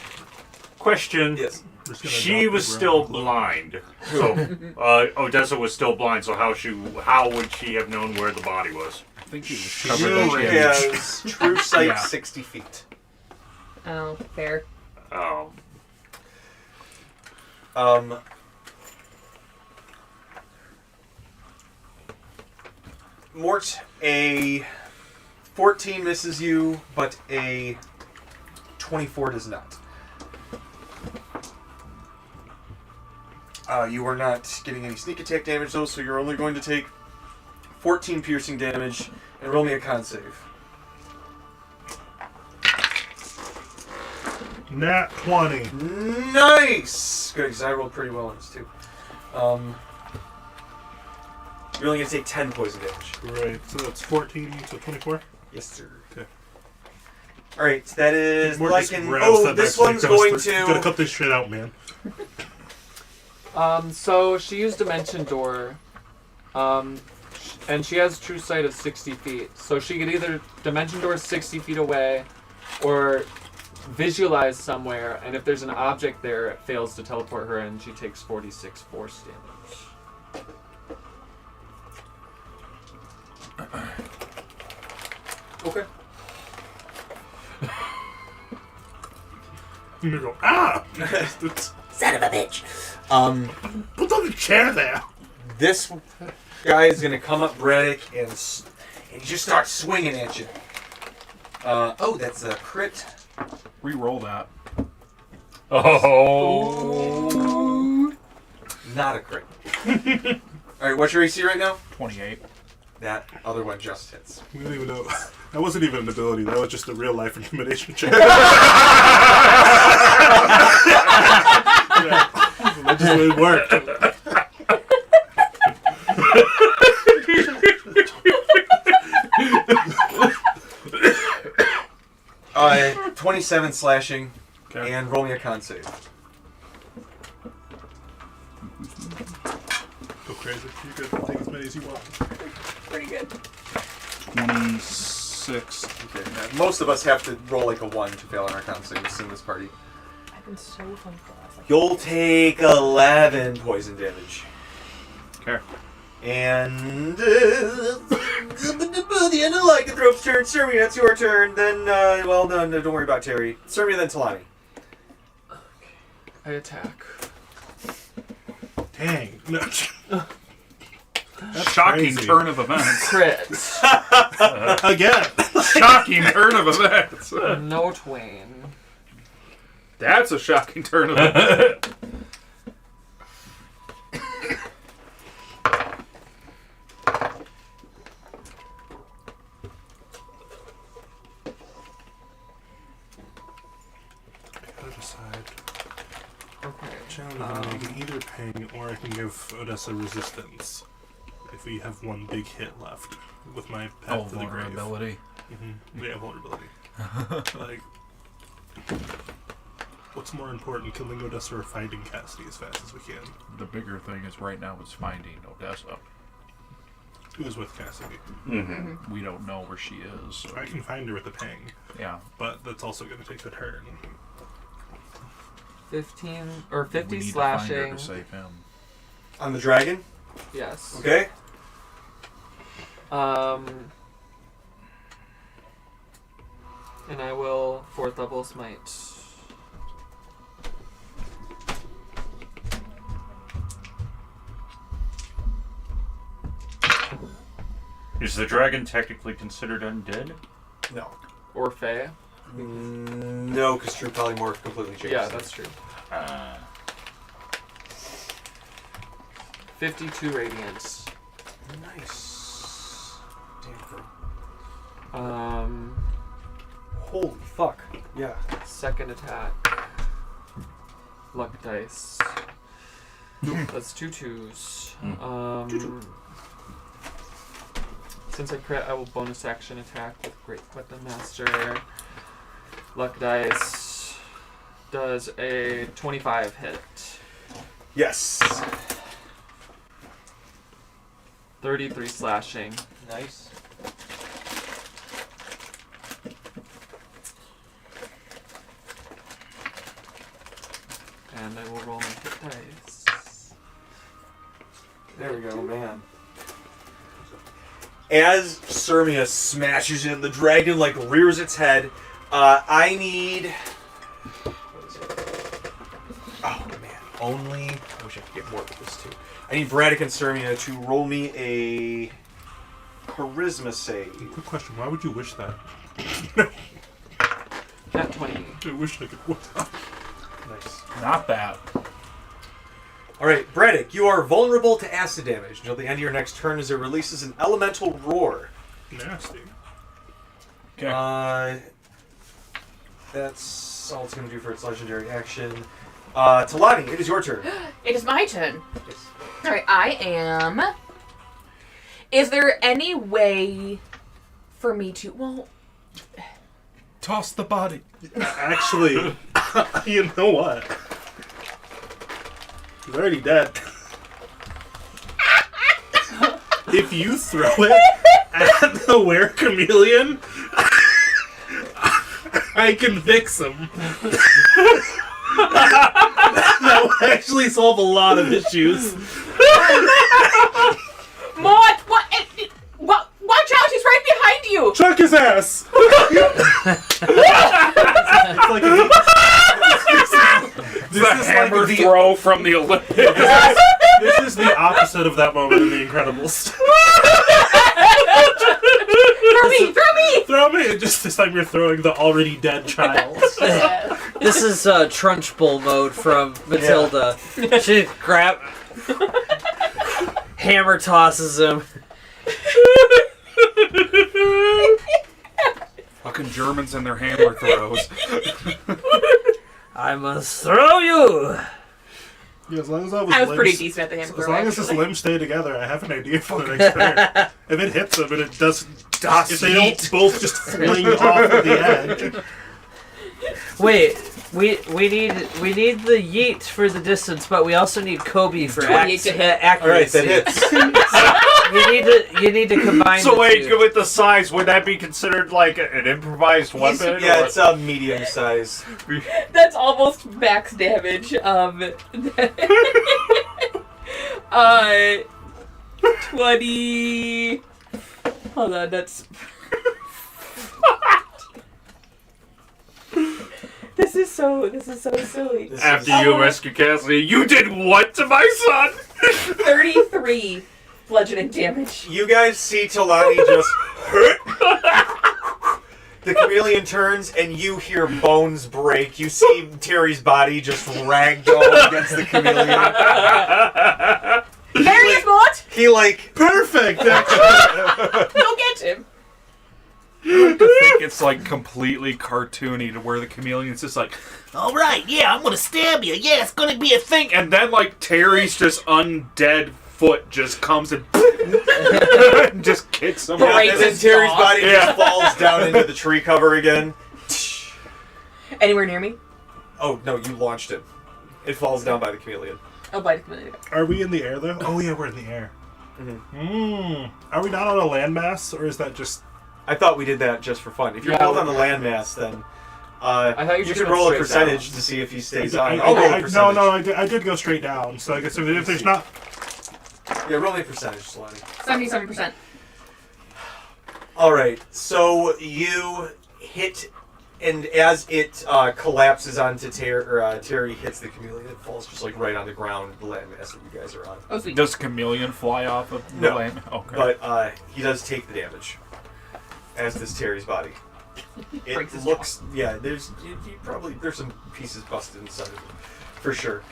question. Yes. She was still blind. So, Odessa was still blind, so how would she have known where the body was? I think he was She covered in range. has true sight Yeah. 60 feet. Oh, fair. Mort, a 14 misses you, but a 24 does not. You are not getting any sneak attack damage though, so you're only going to take 14 piercing damage, and roll me a con save. Nat 20. Nice! Good, because I rolled pretty well on this too. You're only going to take 10 poison damage. Right, so that's 14 to 24? Yes, sir. Okay. Alright, that is More like just an... grabs Oh, that this next one's thing, goes going through- Gotta to... cut this shit out, man. So she used Dimension Door, and she has true sight of 60 feet. So she could either Dimension Door 60 feet away, or visualize somewhere, and if there's an object there, it fails to teleport her, and she takes 46 force damage. Okay. And you go, ah! Son of a bitch. Put on the chair there! This guy is going to come up Braddock and he just starts swinging at you. Oh, that's a crit. Re-roll that. Oh. Not a crit. Alright, what's your AC right now? 28. That other one just hits. We don't even know. That wasn't even an ability, that was just a real life intimidation check. That's just the way it worked. 27 slashing, Okay. and roll me a con save. Go crazy. You could take as many as you want. Pretty good. 26. Okay, most of us have to roll like a 1 to fail on our con saves in this party. I've been so fun for us. Like, You'll take 11 poison damage. Okay. And the end of the lycanthrope's turn. Servia, that's your turn. Then, well, no, don't worry about Terry. Servia, then Talani. I attack. Dang. No. That's Shocking crazy. turn of events. Crit. Again. Shocking turn of events. No twain. That's a shocking turn of events. gotta decide. Okay. Challenge I can either ping or I can give Odessa resistance if we have one big hit left with my path to the grave. Vulnerability. Yeah, vulnerability. Like, what's more important, killing Odessa or finding Cassidy as fast as we can? The bigger thing is right now is finding Odessa. Who's with Cassidy? We don't know where she is. So. I can find her with a ping. Yeah. But that's also going to take a turn. 15 or 50 we need slashing. To find her to save him. On the dragon? Yes. Okay. And I will 4th level smite. Is the dragon technically considered undead? No. Or Fae. No, because True Polymorph completely changes. Yeah, that's true. 52 radiance. Nice. Damn girl. Holy fuck. Yeah. Second attack. Luck dice. That's 2 2s. Since I crit, I will bonus action attack with Great Weapon Master. Luck dice does a 25 hit. Yes. 33 slashing. Nice. And I will roll my hit dice. There we go, man. As Sirmia smashes in, the dragon like rears its head. I need. What is it? Oh man, only. I wish I could get more of this too. I need Braddock and Sirmia to roll me a charisma save. Quick question, why would you wish that? Nat 20. I wish I could. Nice. Not bad. Alright, Braddock, you are vulnerable to acid damage until the end of your next turn as it releases an elemental roar. Nasty. Okay. That's all it's going to do for its legendary action. Talani, it is your turn. It is my turn. Yes. Alright, I am... Is there any way for me to... Well... Toss the body. Actually, you know what? He's already dead. If you throw it at the were-chameleon, I can fix him. That will actually solve a lot of issues. Maud! What? Watch out! He's right behind you! Chuck his ass! It's like The hammer throw from the Olympics. this is the opposite of that moment in The Incredibles. Throw me! Throw me! Throw me! And just this time you're throwing the already dead child. This is Trunchbull mode from Matilda. She hammer tosses him. Fucking Germans and their hammer throws. I must throw you! Yeah, as long as I was pretty decent at the hammer As throw, long as his actually. limbs stay together, I have an idea for the next turn. If it hits them and it doesn't... if they don't both just fling off of the edge... Wait, we need the yeet for the distance, but we also need Kobe for 28 to hit. accuracy. Alright, that hits. You need to combine. So the wait, two. with the size, would that be considered like an improvised weapon? Yeah, or- it's a medium size. That's almost max damage. 20... Hold on, that's... This is so silly. After you rescue Cassidy, you did what to my son? 33 bludgeoning damage. You guys see Talani just... The chameleon turns and you hear bones break. You see Terry's body just ragdoll against the chameleon. Harry is not! He like... Perfect! Go get him! like to think it's like completely cartoony to where the chameleon's just like, all right, yeah, I'm gonna stab you. Yeah, it's gonna be a thing. And then like Terry's just undead foot just comes and just kicks him. Yeah, and then Terry's body just falls down into the tree cover again. Anywhere near me? Oh no, you launched it. It falls down by the chameleon. Oh, by the chameleon. Are we in the air though? Oh yeah, we're in the air. Are we not on a landmass, or is that just? I thought we did that just for fun. If you're both on the landmass, then I thought you just could went roll a straight percentage down. to see if he stays on. I'll roll a percentage. No, I did go straight down. So I guess if there's not. Yeah, roll me a percentage, Solani. 77%. All right, so you hit, and as it collapses onto Terry hits the chameleon, it falls just like right on the ground, the landmass that you guys are on. Oh, sweet. Does chameleon fly off of the No, land? Okay. but he does take the damage, as does Terry's body. It Breaks his looks, yeah. There's there's some pieces busted inside of it, for sure.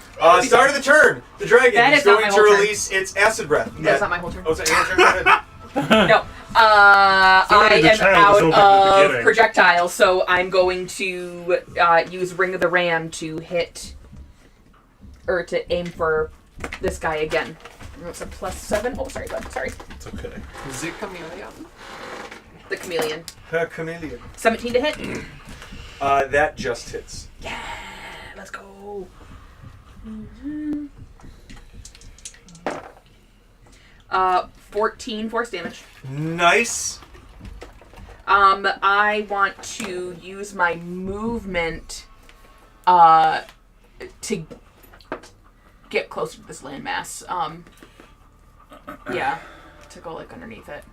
Start of the turn. The dragon That is is not going my to whole turn. release its acid breath. That's not my whole turn. Oh, is that your turn? Go ahead. No. I the am child was open at the out of beginning. projectiles, so I'm going to use Ring of the Ram to hit, or to aim for this guy again. It's a +7. Oh, sorry, bud. Sorry. It's okay. The chameleon. The chameleon. Her chameleon. 17 to hit. That just hits. Yeah, let's go. 14 force damage. Nice. I want to use my movement to get closer to this landmass. Yeah, to go like underneath it.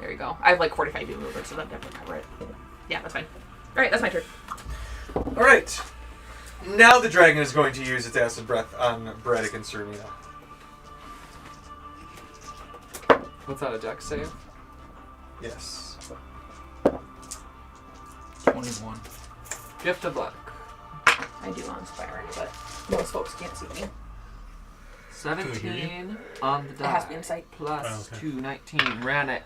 There you go. I have like 45 feet movement, so that definitely cover it. Yeah, that's fine. All right, that's my turn. All right. Now the dragon is going to use its acid breath on Braddock and Serena. What's that, a dex save? Yes. 21. Gift of luck. I do on Inspiring, but most folks can't see me. 17 on the die. It has to be in sight. Plus Oh, okay. 2, 19. Rannick.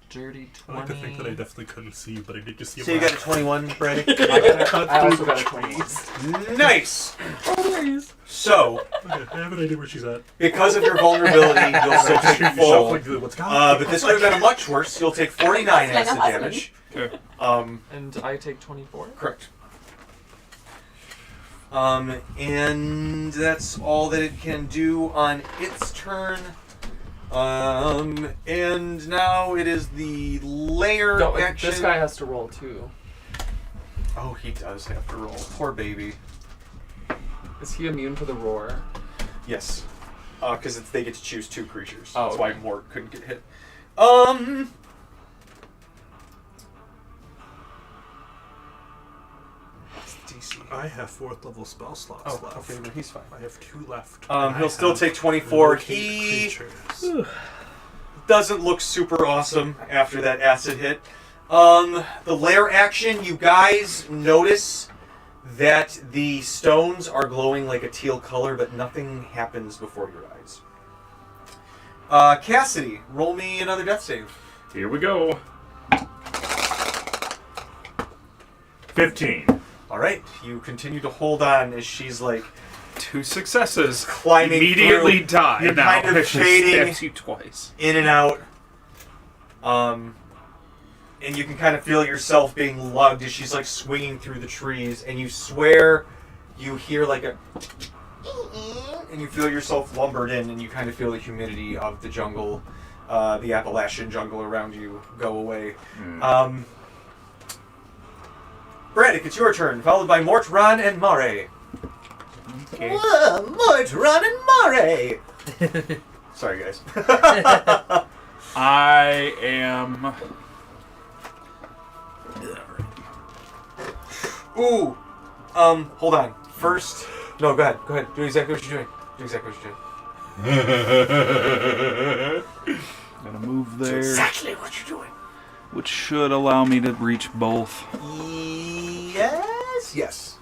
Dirty 20. I like to think that I definitely couldn't see, but I did just see. So you got a 21, Braddock? I also got a 20. Nice! So, Okay, I have an idea where she's at. because of your vulnerability, you'll still take full. What's going But this could have been much worse. You'll take 49 acid damage. Okay. And I take 24. Correct. And that's all that it can do on its turn. And now it is the lair No, action. this guy has to roll too. Oh, he does have to roll. Poor baby. Is he immune to the roar? Yes. Because they get to choose 2 creatures. Oh, That's why okay. Mort couldn't get hit. What's the DC? I have 4th level spell slots Oh, left. okay, then he's fine. I have 2 left. He'll still take 24. He doesn't look super awesome after that acid hit. The lair action, you guys notice that the stones are glowing like a teal color, but nothing happens before your eyes. Cassidy, roll me another death save. Here we go. 15. All right, you continue to hold on as she's like 2 successes. climbing Immediately through. die. You're now. kind of She fading stabs you twice. in and out. And you can kind of feel yourself being lugged as she's like swinging through the trees, and you swear you hear like a and you feel yourself lumbered in, and you kind of feel the humidity of the jungle, the Appalachian jungle around you go away. Braddock, it's your turn, followed by Mort, Ron, and Mare. Okay. Mort, Ron, and Mare! Sorry, guys. I am. Ooh. Hold on. First. No, go ahead. Go ahead. Do exactly what you're doing. Do exactly what you're doing. Gonna move Do there, exactly what you're doing. which should allow me to reach both. Yes. Yes.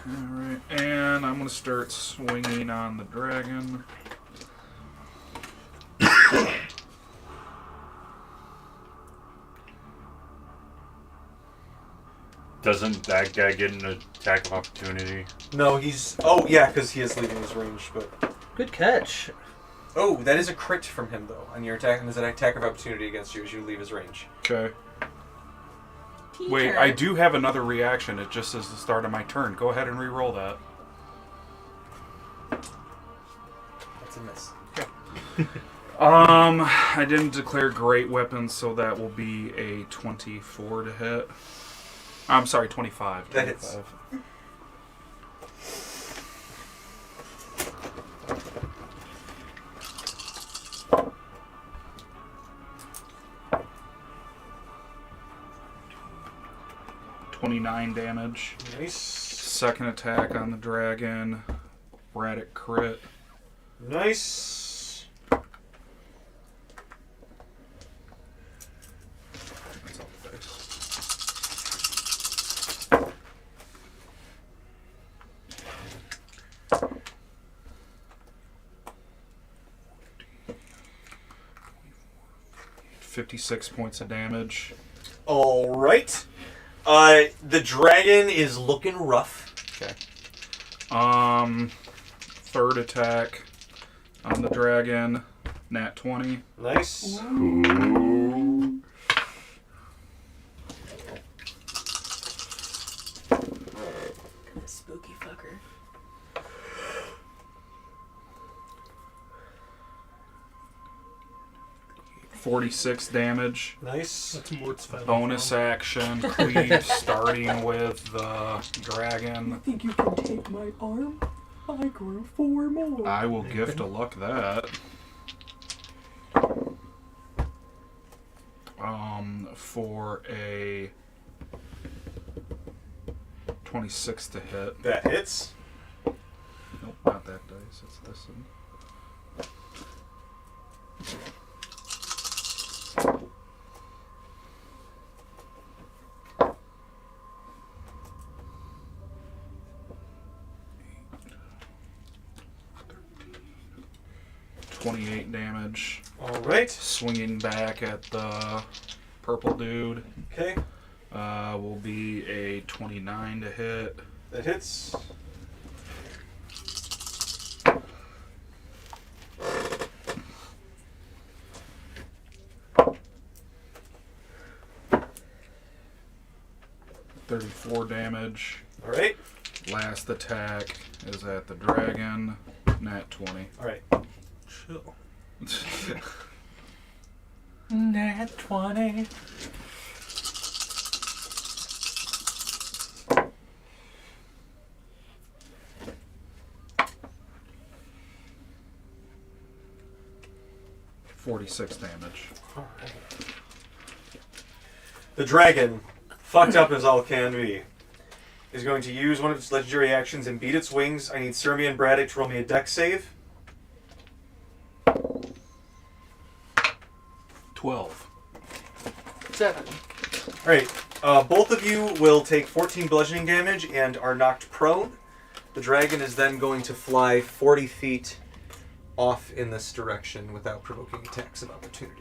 Alright, and I'm gonna start swinging on the dragon. Doesn't that guy get an attack of opportunity? No, he's... Oh, yeah, because he is leaving his range, but... Good catch. Oh, that is a crit from him, though. On your attack, and there's an attack of opportunity against you as you leave his range. Okay. Peter. Wait, I do have another reaction. It just says the start of my turn. Go ahead and re-roll that. That's a miss. I didn't declare great weapons, so that will be a 24 to hit. I'm sorry, 25. That hits. 29 damage. Nice. Second attack on the dragon. Braddock crit. Nice. That's all the dice. $56 points of damage. All right. The dragon is looking rough. Okay. Third attack on the dragon. Nat 20. Nice. Spooky fucker. 46 damage. Nice. That's Mort's final Bonus form. action. Cleave starting with the dragon. Think you can take my arm? I grew 4 more. I will gift a luck that. For a 26 to hit. That hits. Nope, not that dice. It's this one. $28 damage. All right. Swinging back at the purple dude. Okay. Will be a 29 to hit. That hits. $34 damage. All right. Last attack is at the dragon. Nat 20. All right. Chill. Nat 20. $46 damage. All right. The dragon, fucked up as all can be, is going to use one of its legendary actions and beat its wings. I need Sermi and Braddock to roll me a dex save. 12. 7. Alright, both of you will take 14 bludgeoning damage and are knocked prone. The dragon is then going to fly 40 feet off in this direction without provoking attacks of opportunity.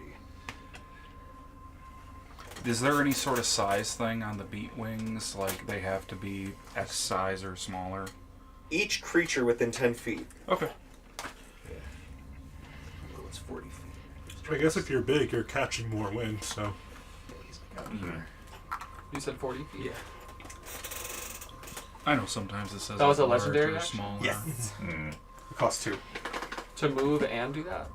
Is there any sort of size thing on the beat wings? Like they have to be X size or smaller? Each creature within 10 feet. Okay. Oh, it's 40 feet. I guess if you're big, you're catching more wind, so. You said 40 feet? Yeah. I know sometimes it says That was a large legendary or action? small. Yes. Mm. It costs 2. To move and do that?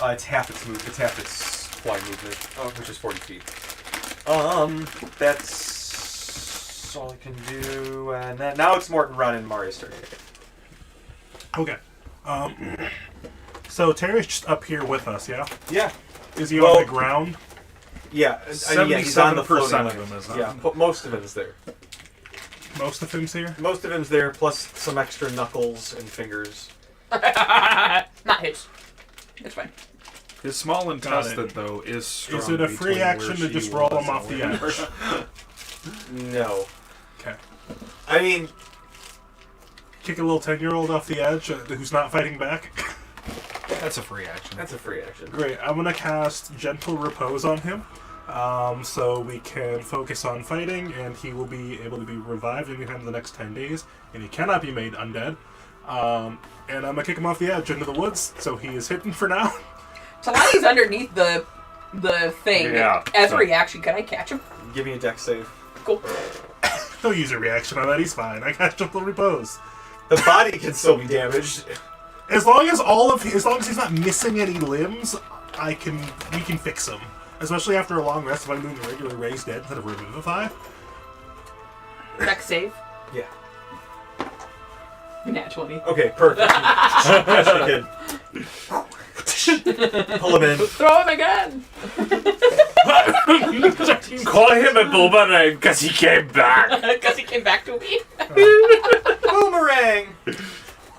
It's half its move. It's half its fly movement, which is 40 feet. That's all I can do. And now it's Morton, Ron, and Mari's turn. Okay. So Terry's just up here with us, yeah? Yeah. Is he on the ground? Yeah. Yeah, he's on the 77% floating of land. him is on. Yeah, but most of it is there. Most of him's here? Most of him's there, plus some extra knuckles and fingers. Not his. It's fine. His small Got intestine, it. though, is strong. Is it a free between action where to she just roll was him off and the where- edge? No. Okay. I mean, Kick a little 10-year-old off the edge who's not fighting back? That's a free action. that's a free action. Great. I'm going to cast Gentle Repose on him. So we can focus on fighting, and he will be able to be revived anytime in the next 10 days, and he cannot be made undead. And I'm gonna kick him off the edge into the woods, so he is hidden for now. Talani's underneath the thing. Yeah, As so- a reaction, can I catch him? Give me a dex save. Cool. He'll use a reaction on that, he's fine. I catch gentle repose. The body can still be damaged. As long as he's not missing any limbs, we can fix him. Especially after a long rest, if I'm doing the regular raise dead instead of revivify. Dex save. Yeah. Nat 20. Okay, perfect. Catch the kid. Pull him in. Throw him again! Call him a boomerang because he came back. Because he came back to me. Boomerang!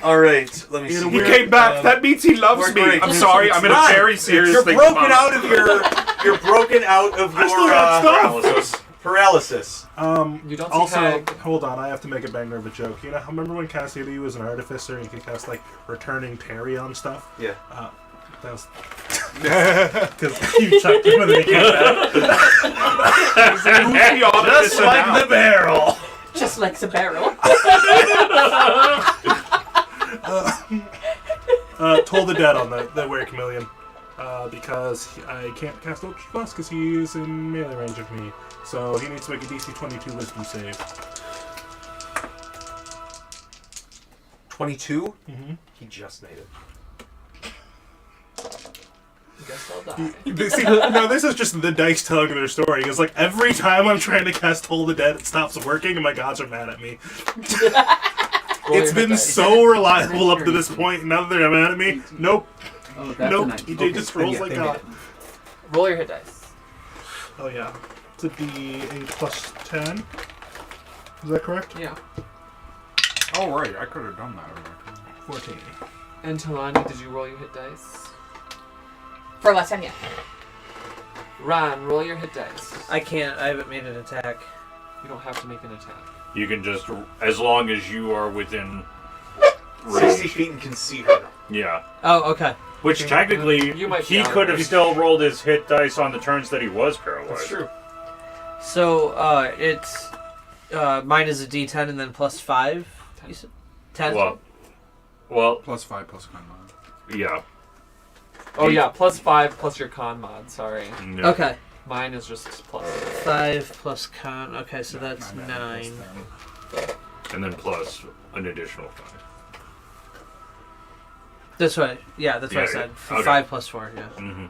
Alright, let me see. He came back. That means he loves We're me. great. I'm sorry. I'm in a Right. very serious You're thing. broken out of your. You're broken out of I still got your stuff. paralysis. You don't see Also, Hag. hold on, I have to make a banger of a joke. You know, remember when Cassidy was an artificer and he could cast, like, returning Terry on stuff? Yeah. That was... Because you chucked him and then he came back. Just like the barrel. Just like the barrel. Toll the Dead on the Were Chameleon. Because I can't cast Ultra Blast because he is in melee range of me. So he needs to make a DC 22 Wisdom save. 22? Mm-hmm. He just made it. Guess I'll die. See, no, this is just the dice telling their story. It's like every time I'm trying to cast Toll the Dead, it stops working, and my gods are mad at me. Roll It's your been hit dice. so reliable up to this point, and now that they're mad at me, nope. Oh, that's Nope, a nice. TJ Okay, just then rolls yeah, like they God. made it. Roll your hit dice. Oh yeah. It's a D8 plus 10. Is that correct? Yeah. Oh, right. I could have done that. 14. And Talani, did you roll your hit dice? For less 10, yeah. Ron, roll your hit dice. I can't. I haven't made an attack. You don't have to make an attack. You can just, as long as you are within 60 range. feet and can see her. Yeah. Oh, okay. Which technically, You might be he out of could have range. still rolled his hit dice on the turns that he was paralyzed. That's true. So it's mine is a D10 and then plus 5. You said 10. Well, Plus 5 plus con mod. yeah. Oh yeah, plus 5 plus your con mod, sorry. No. Okay. Mine is just plus 5 plus con. Okay, so that's 9. And then plus an additional 5. That's right. Yeah, that's what I Yeah, said. yeah. Okay. 5 plus 4. Yeah. Mm-hmm.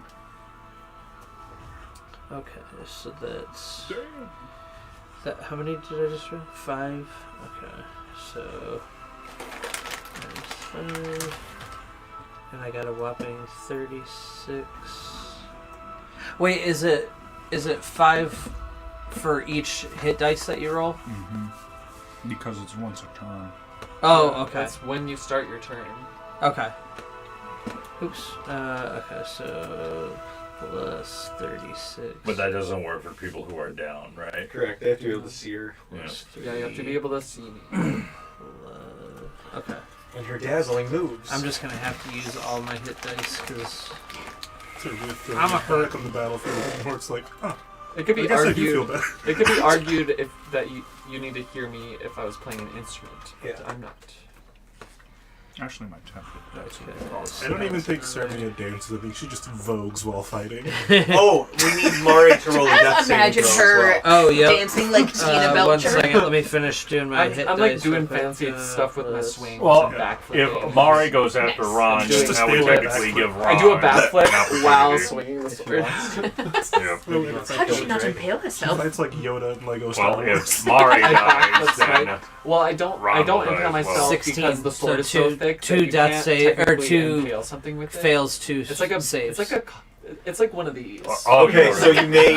Okay, so that's. That, how many did I just roll? 5. Okay, so. Times 5. And I got a whopping 36. Wait, is it 5 for each hit dice that you roll? Mm-hmm. Because it's once a turn. Oh, okay. That's when you start your turn. Okay. Oops. Okay, so plus 36. But that doesn't work for people who are down, right? Correct. They have to be able to see her. Yeah. Yeah, you have to be able to see me. Okay. And her dazzling moves. I'm just gonna have to use all my hit dice because So with I'm a hurt. on the battlefield, where it's like, huh, It could I be guess I do feel argued. better. It could be argued if that you need to hear me if I was playing an instrument. But Yeah. I'm not. Actually, my temp that's what Okay. it calls. I don't even think Sermia dances. I think she just vogues while fighting. Oh, we need Mari to roll a death saving Imagine throw her as well. Oh, yep. dancing like Tina One Belcher. second, let me finish doing my hit I'm dice. like doing real quick. fancy stuff with my swing. Well, and backflipping. If Mari goes after Nice. Ron, Just then a that would standard technically backflip. give Ron I do a an backflip opportunity. while swinging the sword. Yeah. How did she not impale herself? It's like Yoda and Lego Star Well, Wars. if Mari I dies, backflip then swipe. Well, I don't Ron will impale die as myself well. 16, because the sword is so so two- thick. two that you death can't save- or technically two impale something with it. Fails 2 It's like a saves. it's like one of these. Oh, Okay, you're so you made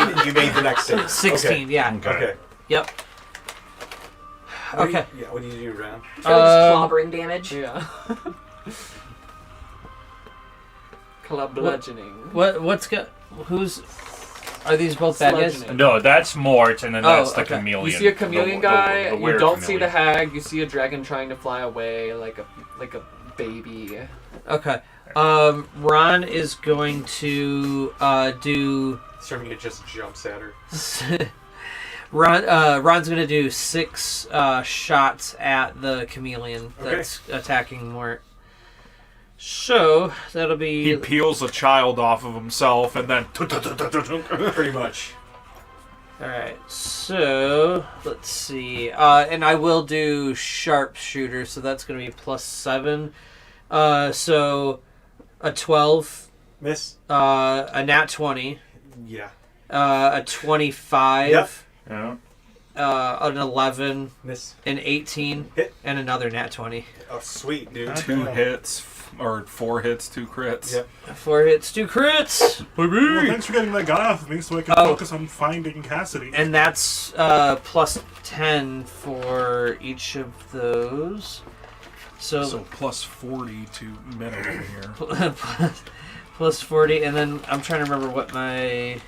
the next save. 16. Yeah. Okay. Okay. Yep. What do you- Okay. Yeah. What do you do, Ron? So just clobbering damage. Yeah. Club bludgeoning. What's got? Who's? Are these both bad guys? Sludgeoning. No, that's Mort, and then that's the okay. chameleon. You see a chameleon guy. the You don't weird see the chameleon. hag. You see a dragon trying to fly away like a baby. Okay. Ron is going to do Sermia just jumps at her. Ron's gonna do 6 shots at the chameleon that's attacking Mort. So that'll be. He peels a child off of himself and then. Pretty much. All right. So let's see. And I will do sharpshooter, so that's gonna be +7. So a 12. Miss. A nat 20. Yeah. A 25. Yep. Yeah. An 11. Miss. An 18. Hit. And another nat 20. Oh, sweet, dude. 2 hits, or 4 hits, 2 crits. Yep. 4 hits, 2 crits. Well, thanks for getting that guy off of me so I can focus on finding Cassidy. And that's +10 for each of those. So +40 to middle here. plus 40, and then I'm trying to remember what my.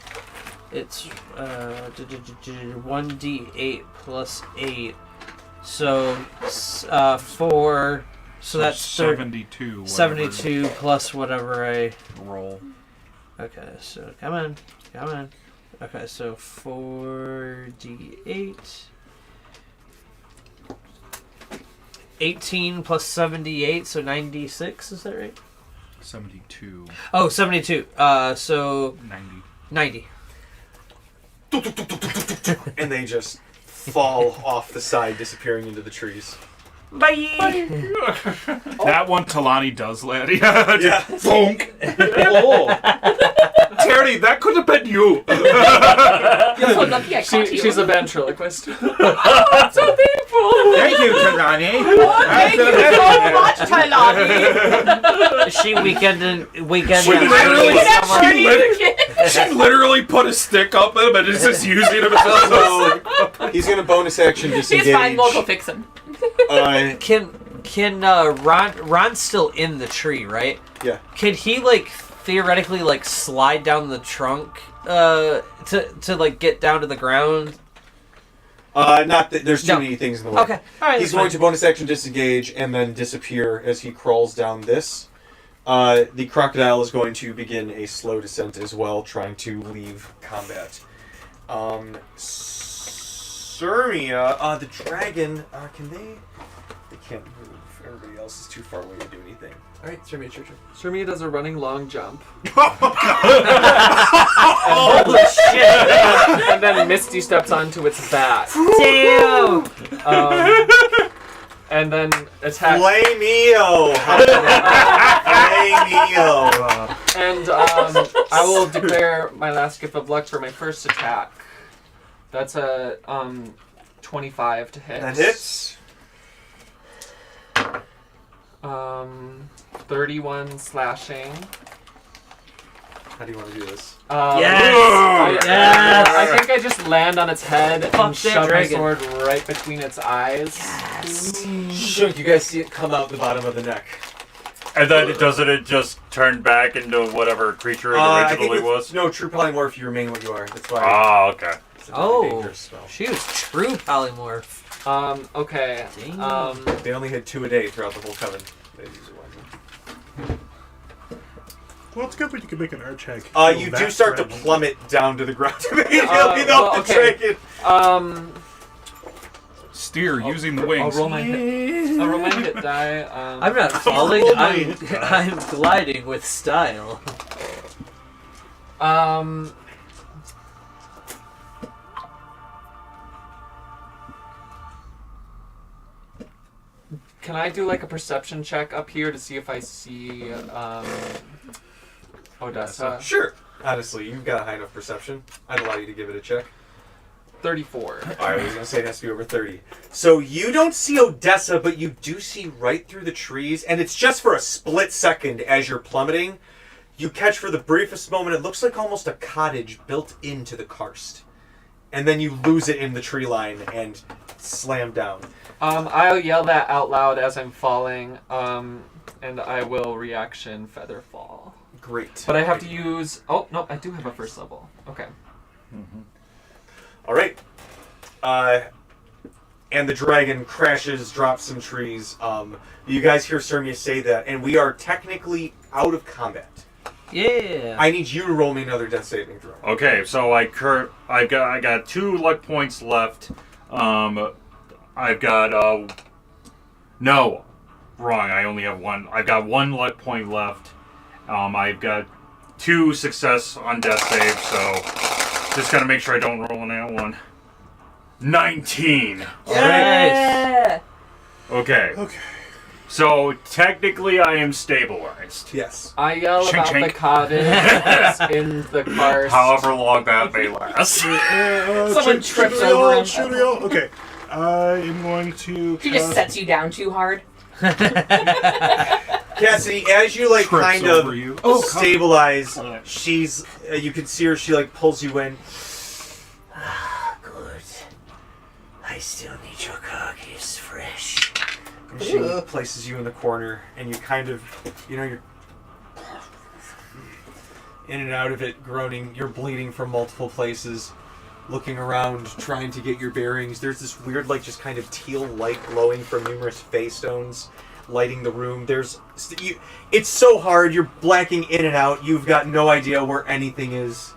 It's 1d8 plus 8. So 4. So that's 72. 72 plus whatever I roll. Okay, so come on. Okay, so 4d8. 18 plus 78, so 96, is that right? 72. Oh, 72. So 90. And they just fall off the side, disappearing into the trees. Bye. That one Talani does land. Yeah. Bonk. Oh. Terry, that could have been you. You're so lucky I caught you. She's a ventriloquist. So painful. Thank you, Tarani. Thank you so much, Talani. She weekended. She literally put a stick up him and is just using him as So he's gonna bonus action disengage. He's fine, we'll go fix him. Can Ron's still in the tree, right? Yeah. Can he theoretically slide down the trunk to get down to the ground? Not that there's too many things in the way. Okay. All right. He's going to bonus action disengage and then disappear as he crawls down this. The crocodile is going to begin a slow descent as well, trying to leave combat. Sermia, the dragon, can they? They can't move. Everybody else is too far away to do anything. All right, Sermia, it's your turn. Sermia does a running long jump. Holy shit! And then Misty steps onto its back. Damn! And then attacks. Flameo! Flameo! And I will declare my last gift of luck for my first attack. That's a 25 to hit. That hits. 31 slashing. How do you want to do this? I think I just land on its head and shove my dragon. sword right between its eyes. Shunk, you guys see it come out the bottom of the neck. And then doesn't it just turn back into whatever creature it originally was? No, true polymorph, you remain what you are. That's why. Oh, okay. It's a really dangerous spell. She was true polymorph. Okay. They only had 2 a day throughout the whole coven. They use it wisely. Well, it's good that you can make an art check. You do start to plummet down to the ground immediately the dragon. Steer using the wings. I'll roll my hit die. I'm not falling. I'm gliding with style. Can I do like a perception check up here to see if I see Odessa? Sure. Honestly, you've got a high enough perception. I'd allow you to give it a check. 34. Alright, I was going to say it has to be over 30. So you don't see Odessa, but you do see right through the trees, and it's just for a split second as you're plummeting. You catch for the briefest moment, it looks like almost a cottage built into the karst. And then you lose it in the tree line and slam down. I'll yell that out loud as I'm falling, and I will reaction feather fall. Great. But I have to use... Oh, no, I do have a first level. Okay. Mm-hmm. All right. And the dragon crashes, drops some trees. You guys hear Sermia say that, and we are technically out of combat. Yeah. I need you to roll me another death saving throw. Okay, so I got 2 luck points left. I've got no, wrong. I only have 1. I've got 1 luck point left. I've got 2 success on death save, so just gotta make sure I don't roll on that one. 19. Yeah. Okay. Okay. So technically, I am stabilized. Yes. I yell Chink, about chink. the cottage that's in the cars. However long that may last. Someone trips over him. Cheerio. Okay. I am going to. She just sets you down too hard. Cassidy, as you like Trips kind of over you. stabilize, Alright. she's you can see her. She like pulls you in. Good. I still need your carcass fresh. And she places you in the corner, and you kind of, you're in and out of it, groaning. You're bleeding from multiple places, looking around, trying to get your bearings. There's this weird, like, just kind of teal light glowing from numerous face stones, lighting the room. It's so hard. You're blacking in and out. You've got no idea where anything is.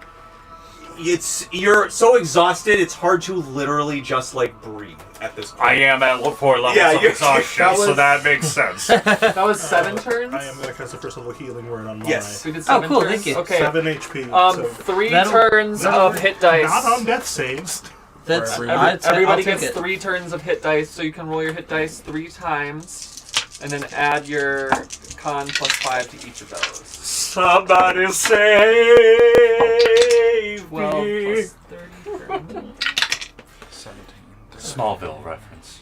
You're so exhausted. It's hard to literally just like breathe at this point. I am at 4 levels of exhaustion, so that makes sense. That was 7 turns? I am going to cast a first level healing word on my. Yes. We did 7 cool, turns? thank you. Okay. 7 HP. So 3 That'll- turns of hit dice. not on death saves. That's For Everybody I'll take gets it. 3 turns of hit dice, so you can roll your hit dice 3 times, and then add your con plus 5 to each of those. Somebody save 12 me. plus 30. 17. Smallville reference.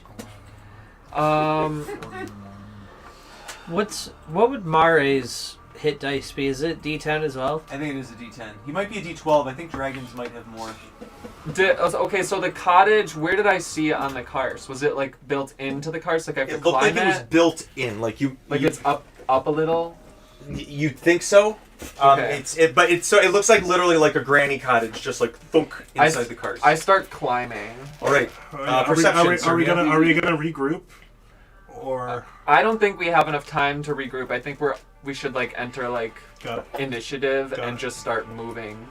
What would Mare's hit dice be? Is it D10 as well? I think it is a D10. He might be a D12. I think dragons might have more. Okay, so the cottage, where did I see it on the cars? Was it like built into the cars? Like I have to It looked climb like it was built in. Like it's up a little? You'd think so. Okay. It looks like literally like a granny cottage, just like thunk inside the cars. I start climbing. All right. Are we gonna regroup, or I don't think we have enough time to regroup. I think we should like enter like got it? initiative Got and it. just start moving.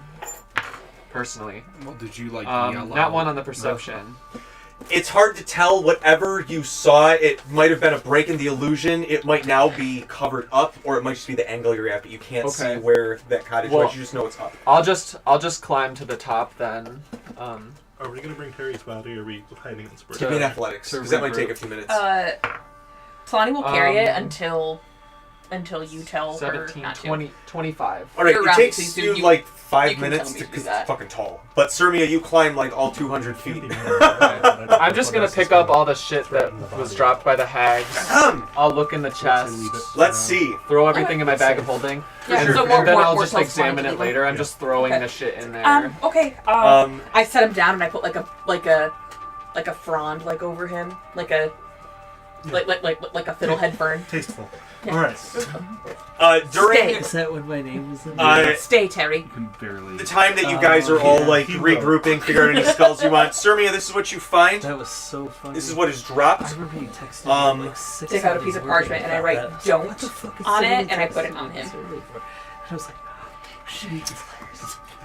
Personally, Well, did you like yell not out? one on the perception. It's hard to tell. Whatever you saw, it might have been a break in the illusion. It might now be covered up, or it might just be the angle you're at, but you can't see Okay. where that cottage Well- was. You just know it's up. I'll just climb to the top then. Are we gonna bring Terry's body, or are we hiding in Spurs? Give me an athletics, because that might take a few minutes. Sonny will carry it until you tell her 17, not to. 20, 25. All right, you're it around, takes so you you- like you 5 can minutes tell me to do because that. it's fucking tall. But Sirmia, you climb like all 200 feet. I'm just gonna pick up all the shit that was dropped by the hags. I'll look in the chest, Let's see. throw everything in my bag of holding, Yeah, and, so and more- then more- I'll more just self examine it explanatory. later. I'm just throwing Okay. the shit in there. Okay. I set him down and I put like a frond like over him, like a fiddlehead fern. Tasteful. Yeah. All right. During Is that what my name was? Stay, Terry. You can barely. the time that you guys are all like He regrouping, figure out any spells you want, Sirmia, this is what you find. That was so funny. This is what is I dropped. remember you texted me like 6 Take out a of piece these of words parchment and I about write that. "don't" What the fuck is on somebody it, and I put it texting on me him. so early for? And I was like, shit, he's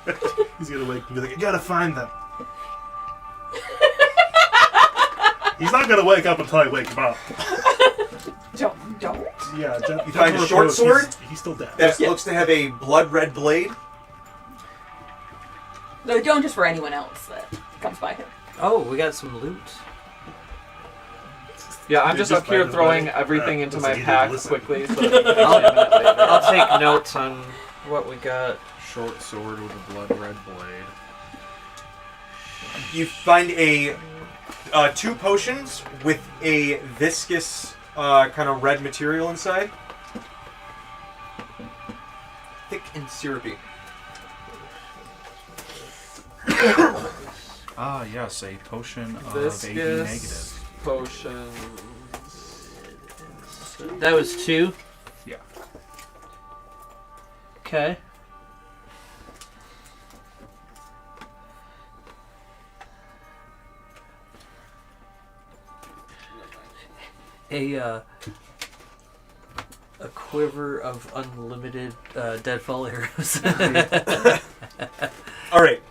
hilarious. He's gonna wake and be like, "You gotta find them." He's not gonna wake up until I wake him up. Don't. Yeah. You find a short sword? He's still dead. That looks to have a blood red blade. No, don't just for anyone else that comes by him. Oh, we got some loot. Yeah, I'm They just just up here find the throwing body? everything into Listen, my you pack didn't listen. quickly so that I can examine it later. I'll take notes on what we got. Short sword with a blood red blade. You find a 2 potions with a viscous kind of red material inside. Thick and syrupy. Ah, yes, a potion of Viscous AB negative. potion. That was 2. Yeah. Okay. a quiver of unlimited deadfall arrows. All right.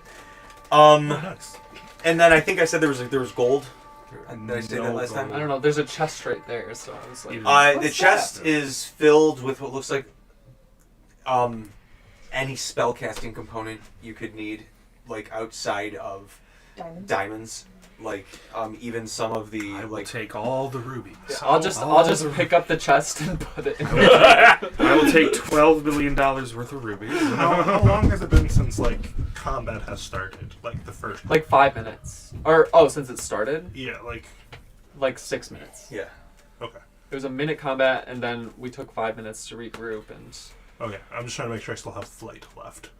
Nice. And then I think I said there was gold. Did I say that No last time? gold. I don't know. There's a chest right there, so I was like, The What's chest that? is filled with what looks like any spellcasting component you could need, like outside of diamonds. Like even some of the I will like. take all the rubies. I'll just pick up the chest and put it in. I will take $12 million worth of rubies. How long has it been since like combat has started? Like the first. Like 5 minutes, or since it started, Yeah, like 6 minutes. Yeah. okay. It was a minute combat, and then we took 5 minutes to regroup, and Okay, I'm just trying to make sure I still have flight left.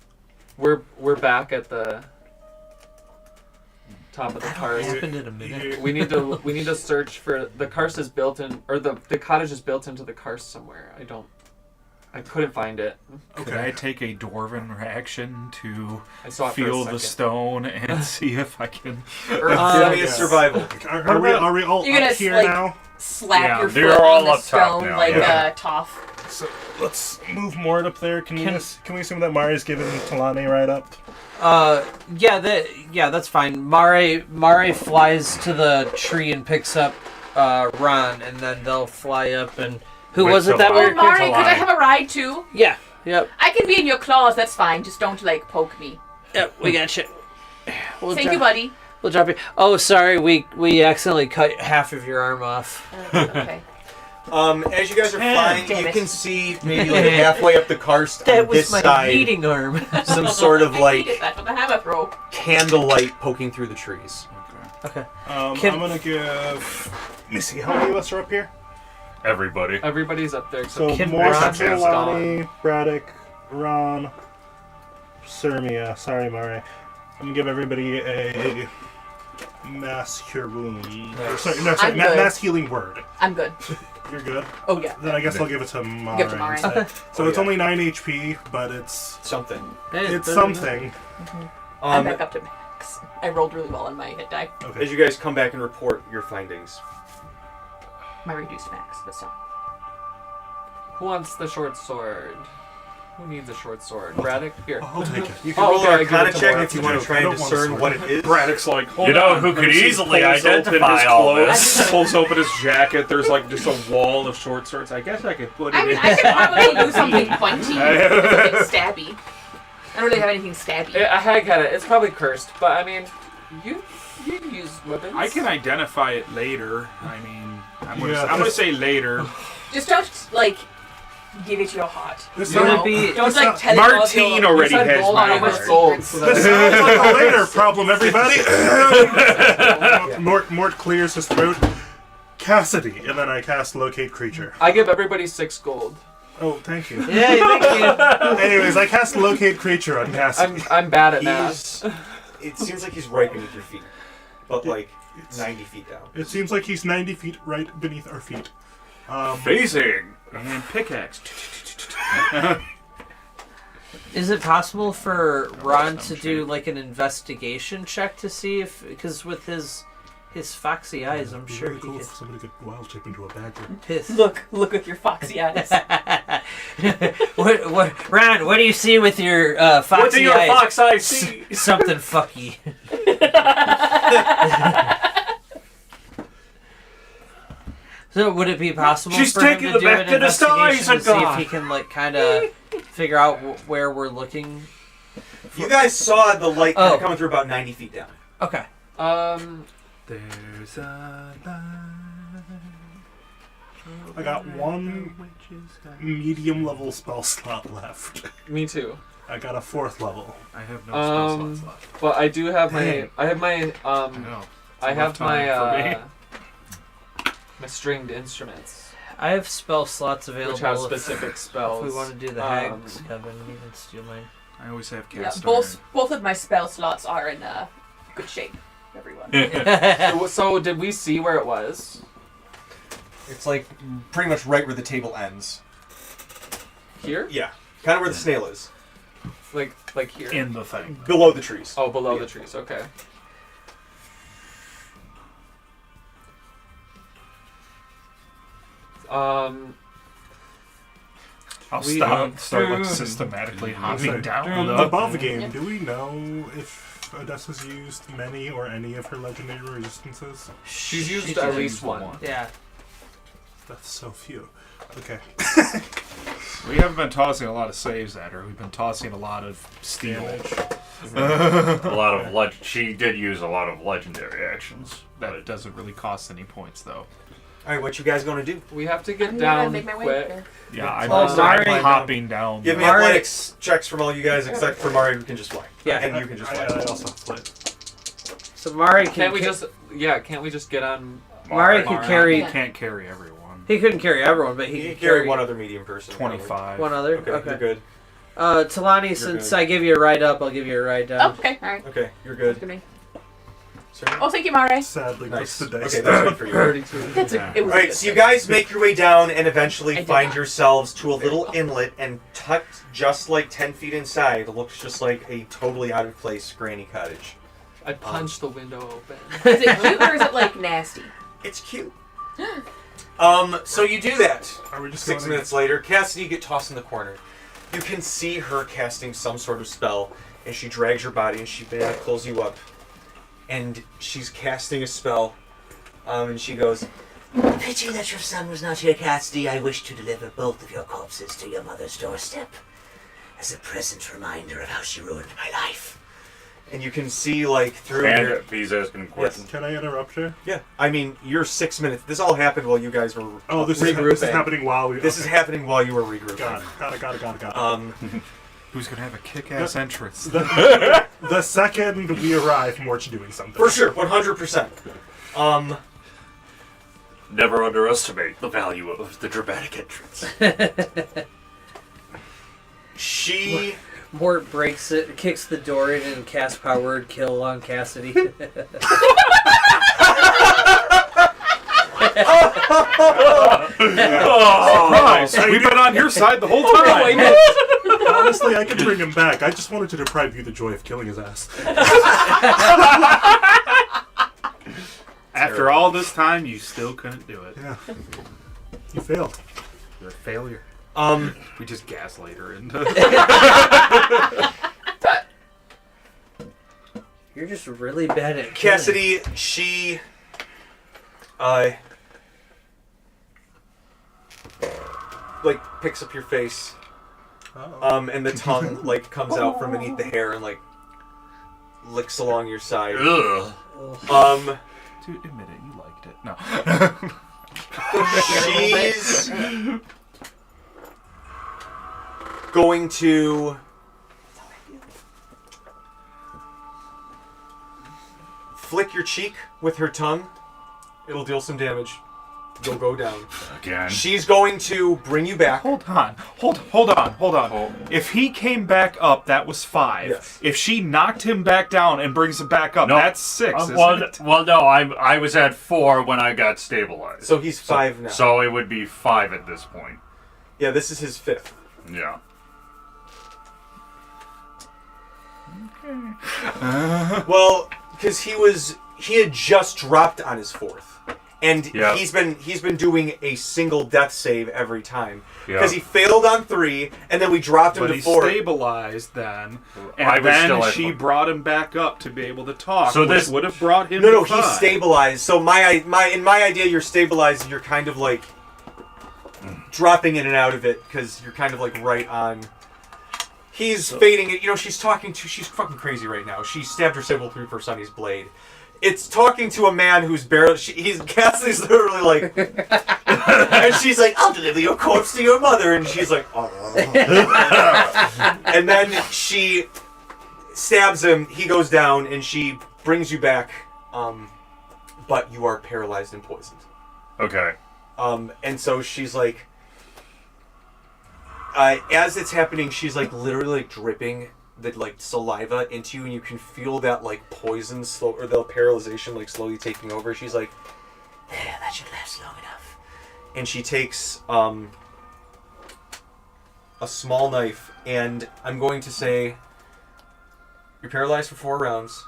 we're back at the top of the What cars. happened in a minute? We need to search for the karst is built in, or the cottage is built into the karst somewhere. I couldn't find it. Could I take a dwarven action to I saw it feel for a the second. stone and see if I can? Give me a yeah. survival. Are we all You're gonna, up here like- now? Slap Yeah, your they're foot all on the up top stone now, like yeah. Toph. So let's move Mort up there. Can we assume that Mari's giving Talani right up? Yeah, that's fine. Mare flies to the tree and picks up Ron, and then they'll fly up. And who Wait was it till that I- Oh, we? Mari, a could I lie. have a ride too? Yeah, yep, I can be in your claws, that's fine. Just don't, like, poke me. yep. We got you. We'll Thank you, buddy. We'll drop you. Oh, sorry, we accidentally cut half of your arm off. Okay. As you guys are flying, Damn you it. can see maybe like halfway up the karst That on was this my side, beating arm. some sort of I like needed that for the hammer throw. candlelight poking through the trees. Okay. I'm gonna give. Let me see. How many of us are up here? Everybody. Everybody's up there. So Except Mort, Ron- Talani, Braddock, Ron, Sermia. Sorry, Mari. I'm gonna give everybody a mass cure wound. Or, sorry, I'm good. mass healing word. I'm good. You're good. Oh, yeah. Then I guess I'll give it to Mari. Give it to Mari. instead. So Oh, it's yeah. only 9 HP, but it's Something. something. I'm back up to max. I rolled really well on my hit die. Okay. As you guys come back and report your findings. My reduced max, but still. who wants the short sword? Who needs a short sword? Braddock? Here. I'll take it. You can Oh, roll okay, an give it Arcana to check Mort. if you want to try I and don't want a discern sword. what it is. Braddock's like, hold You know on. who could And he easily pulls open identify his all clothes, this? pulls open his jacket. There's like just a wall of short swords. I guess I could put it I mean, in. I could probably do something pointy. Something stabby. I don't really have anything stabby. I had it. It's probably cursed, but I mean, you use weapons. I can identify it later. I mean, I'm Yeah, gonna say later. Just don't, like, give it your heart. This Would it sounds- be? Don't, like, tell Martine it already said has gold my on heart. much gold. So This that's sounds like a later problem, everybody. Mort clears his throat. Cassidy, and then I cast Locate Creature. I give everybody 6 gold. Oh, thank you. Yeah, thank you. Anyways, I cast Locate Creature on Cassidy. I'm bad at that. He's. It seems like he's right beneath your feet, but like 90 feet down. It seems like he's 90 feet right beneath our feet. Phasing. And pickaxe. Is it possible for Ron to do like an investigation check to see if, because with his foxy eyes, I'm It'd be sure really he cool could. if somebody could wild shape into a badger. His. Look with your foxy eyes. what, Ron? What do you see with your foxy What do your eyes? fox eyes see? Something fucky. So would it be possible She's for him taking to the do back an to the stars investigation to and see if gone. he can like kind of figure out where we're looking? You guys saw the light kind Oh. of coming through about 90 feet down. Okay. There's a light. I got one medium level spell slot left. Me too. I got a 4th level. I have no spell slots left. But I do have my. Dang. I have my. I know. I It's a have rough time my stringed instruments, I have spell slots available. which have if- specific spells. If we want to do the hags, Kevin, you can steal mine. I always have Yeah, cast both of my spell slots are in good shape, everyone. So did we see where it was? It's like pretty much right where the table ends. Here? Yeah, kind of where the snail is. Like here. in the thing. Below the trees. Oh, below the trees. Okay. I'll We start like systematically hopping down. On the the- above game, do we know if Odessa's used many or any of her legendary resistances? She's used at least one. Yeah. That's so few. Okay. We haven't been tossing a lot of saves at her. We've been tossing a lot of steel. Damage. A lot of she did use a lot of legendary actions. That doesn't really cost any points, though. All right, what you guys gonna do? We have to get I'm gonna down make my way quick. there. Yeah, I'm, Oh, Mari- I'm hopping down. Give me Mari- athletics checks from all you guys except for Mari, who can just fly. Yeah. and you can just fly. I also have flip. So Mari Can't we just get on? Mari could carry. He can't carry everyone. He couldn't carry everyone, but he You could can carry one other medium person. 25. One other. Okay, you're good. Talani, since good. I give you a ride up, I'll give you a ride down. Oh, okay, alright. Okay, you're good. Good to me. Sorry? Oh, thank you, Mare. Sadly, Nice. that's the Okay, dice. that's good for you. 32. That's Yeah. it was All right, so you guys make your way down and eventually I did find not. yourselves to a little inlet, and tucked just like 10 feet inside looks just like a totally out of place granny cottage. I punched the window open. Is it cute or is it like nasty? It's cute. So you do that. Are we just 6 going minutes later, Cassidy, you get tossed in the corner. You can see her casting some sort of spell, and she drags your body and she pulls you up. And she's casting a spell, and she goes, Pity that your son was not here, Cassidy. I wish to deliver both of your corpses to your mother's doorstep as a present reminder of how she ruined my life. and you can see like through And your... he's asking questions. Can I interrupt you? Yeah, I mean, you're 6 minutes. This all happened while you guys were Oh, this is regrouping. happening while we. This is happening while you were regrouping. Got it. Who's gonna have a kick-ass entrance? The second we arrive, Mort's doing something. For sure, 100%. Never underestimate the value of the dramatic entrance. She... Mort breaks it, kicks the door in, and casts Power Word Kill on Cassidy. Surprise! We've been on your side the whole time. Honestly, I can bring him back. I just wanted to deprive you the joy of killing his ass. After all this time, you still couldn't do it. Yeah. You failed. You're a failure. We just gaslight her into. You're just really bad at killing. Cassidy, she... like, picks up your face. And the tongue, like, comes out from beneath the hair and, like, licks along your side. Ugh. Dude, admit it, you liked it. No. She's going to flick your cheek with her tongue. It'll deal some damage. You'll go down. Again. She's going to bring you back. Hold on. Oh. If he came back up, that was 5. Yes. If she knocked him back down and brings him back up, No. that's 6, isn't it? Well, no, I was at 4 when I got stabilized. So he's 5 now. So it would be 5 at this point. Yeah, this is his 5th. Yeah. Well, because he had just dropped on his 4th. And Yeah. he's been doing a single death save every time. Yeah. Because he failed on 3, and then we dropped him But to he 4. stabilized then, I and was still then at she one. brought him back up to be able to talk, So which this- would have brought him No, to he's 5. stabilized. So in my idea, you're stabilized. You're kind of like dropping in and out of it because you're kind of like right on. He's fading it. You know, she's fucking crazy right now. She stabbed her sibling through for Sonny's blade. It's talking to a man who's barely. Cassidy's literally like, and she's like, "I'll deliver your corpse to your mother," and she's like, "Oh." And then she stabs him. He goes down, and she brings you back. But you are paralyzed and poisoned. Okay. And so she's like, as it's happening, she's like literally like dripping the like saliva into you, and you can feel that like poison or the paralyzation like slowly taking over. She's like, There, that should last long enough. and she takes a small knife, and I'm going to say, you're paralyzed for 4 rounds.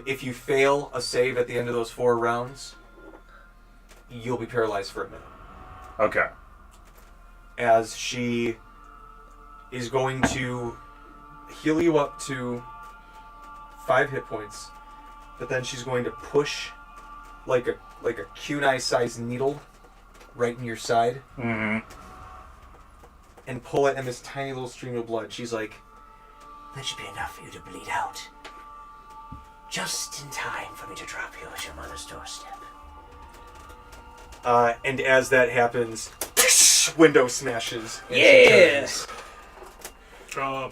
If you fail a save at the end of those 4 rounds, you'll be paralyzed for a minute. Okay. as she is going to heal you up to 5 hit points, but then she's going to push like a kunai-sized needle right in your side and pull it in this tiny little stream of blood. She's like, That should be enough for you to bleed out. Just in time for me to drop you at your mother's doorstep. and as that happens, window smashes. And she Yeah. turns.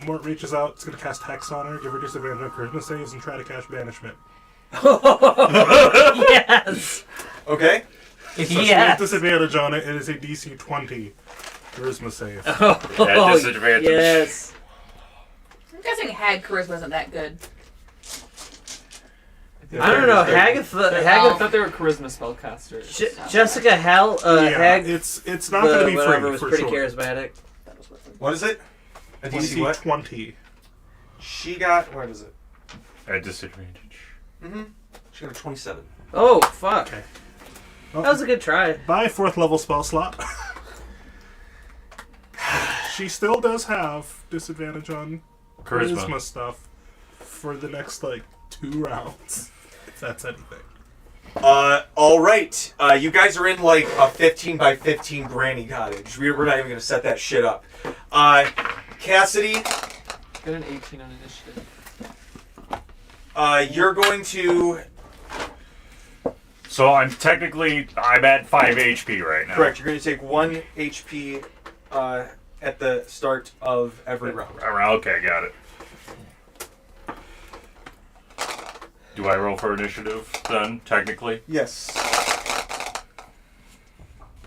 Mort reaches out, it's going to cast Hex on her, give her disadvantage on charisma saves, and try to cast Banishment. Yes. Okay. So she has disadvantage on it. It is a DC 20 charisma save. At disadvantage. Yes. I'm guessing Hag charisma isn't that good. I don't know. I Hagatha, thought they were charisma spellcasters. Jessica Hell, Hag. It's not going to be whatever free was for pretty sure. charismatic. What is it? A DC DC what? 20. She got, what is it? At disadvantage. She got a 27. Oh fuck! Okay. That was a good try. By 4th level spell slot. She still does have disadvantage on charisma stuff for the next, 2 rounds. If that's anything. Alright. You guys are in, a 15 by 15 granny cottage. We're not even going to set that shit up. Cassidy, Get an 18 on initiative. you're going to... So I'm at 5 HP right now. Correct. You're going to take 1 HP at the start of every round. Okay, got it. Do I roll for initiative then, technically? Yes.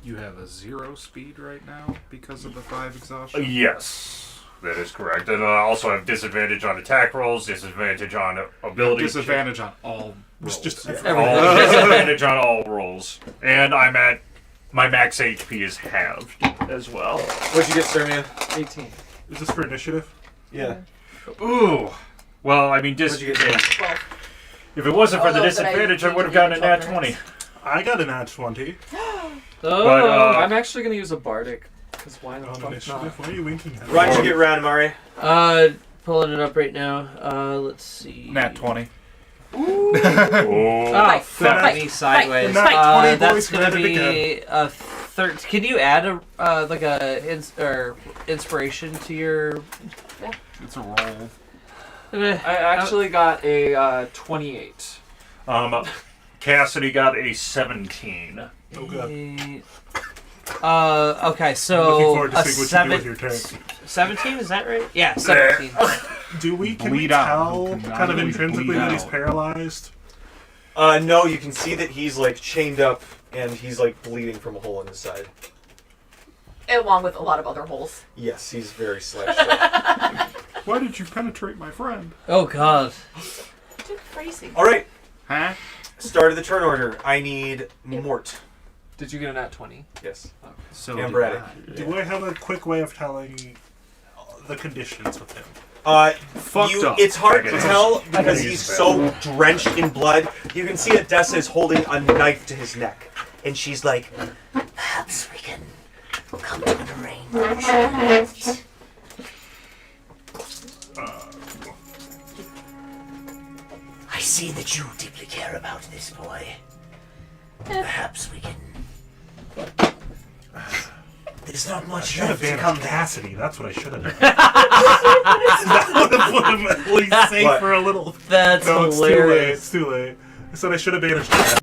You have a 0 speed right now because of the 5 exhaustion? Yes, that is correct. And I also have disadvantage on attack rolls, disadvantage on ability. Disadvantage on all rolls. Disadvantage on all rolls. And I'm at... My max HP is halved as well. What'd you get, Sturmia? 18. Is this for initiative? Yeah. Ooh. Well, I mean, What'd you get, Sam? 12. if it wasn't for the But I disadvantage, I would have didn't gotten a nat get 20. I got an nat 20 But, I'm actually going to use a bardic. Because why the on fuck initiative. not? Why are you winking at me? Why'd you get round, Mari? Pulling it up right now. Let's see. Nat 20. Oh. Oh, fuck Fight. me sideways. Fight. Nat 20 That's boys, gonna grab it be a 13. Can you add a inspiration to your? It's a roll. I actually got a 28. Cassidy got a 17. Oh, God. Okay, I'm looking so forward to a seeing what you do 7. with your tank. 17, is that right? Yeah, 17. Can we Bleed out. tell You can kind of really intrinsically bleed that he's out. paralyzed? No, you can see that he's, chained up and he's, bleeding from a hole in his side. Along with a lot of other holes. Yes, he's very slashed up. Why did you penetrate my friend? Oh god. Dude, crazy. Alright, Huh? start of the turn order. I need Mort. Did you get a nat 20? Yes. So And did Braddock. I. Do I have a quick way of telling the conditions with him? Fucked up. It's hard to Okay. tell because Okay. he's so drenched in blood. You can see Odessa is holding a knife to his neck. And she's like, perhaps we can come to an arrangement. I see that you deeply care about this boy. Perhaps we can... There's not much left to come back. Cassidy, that's what I should have done. That would have put him at least safe What? for a little... That's No, it's hilarious. too late. I said I should have banished him.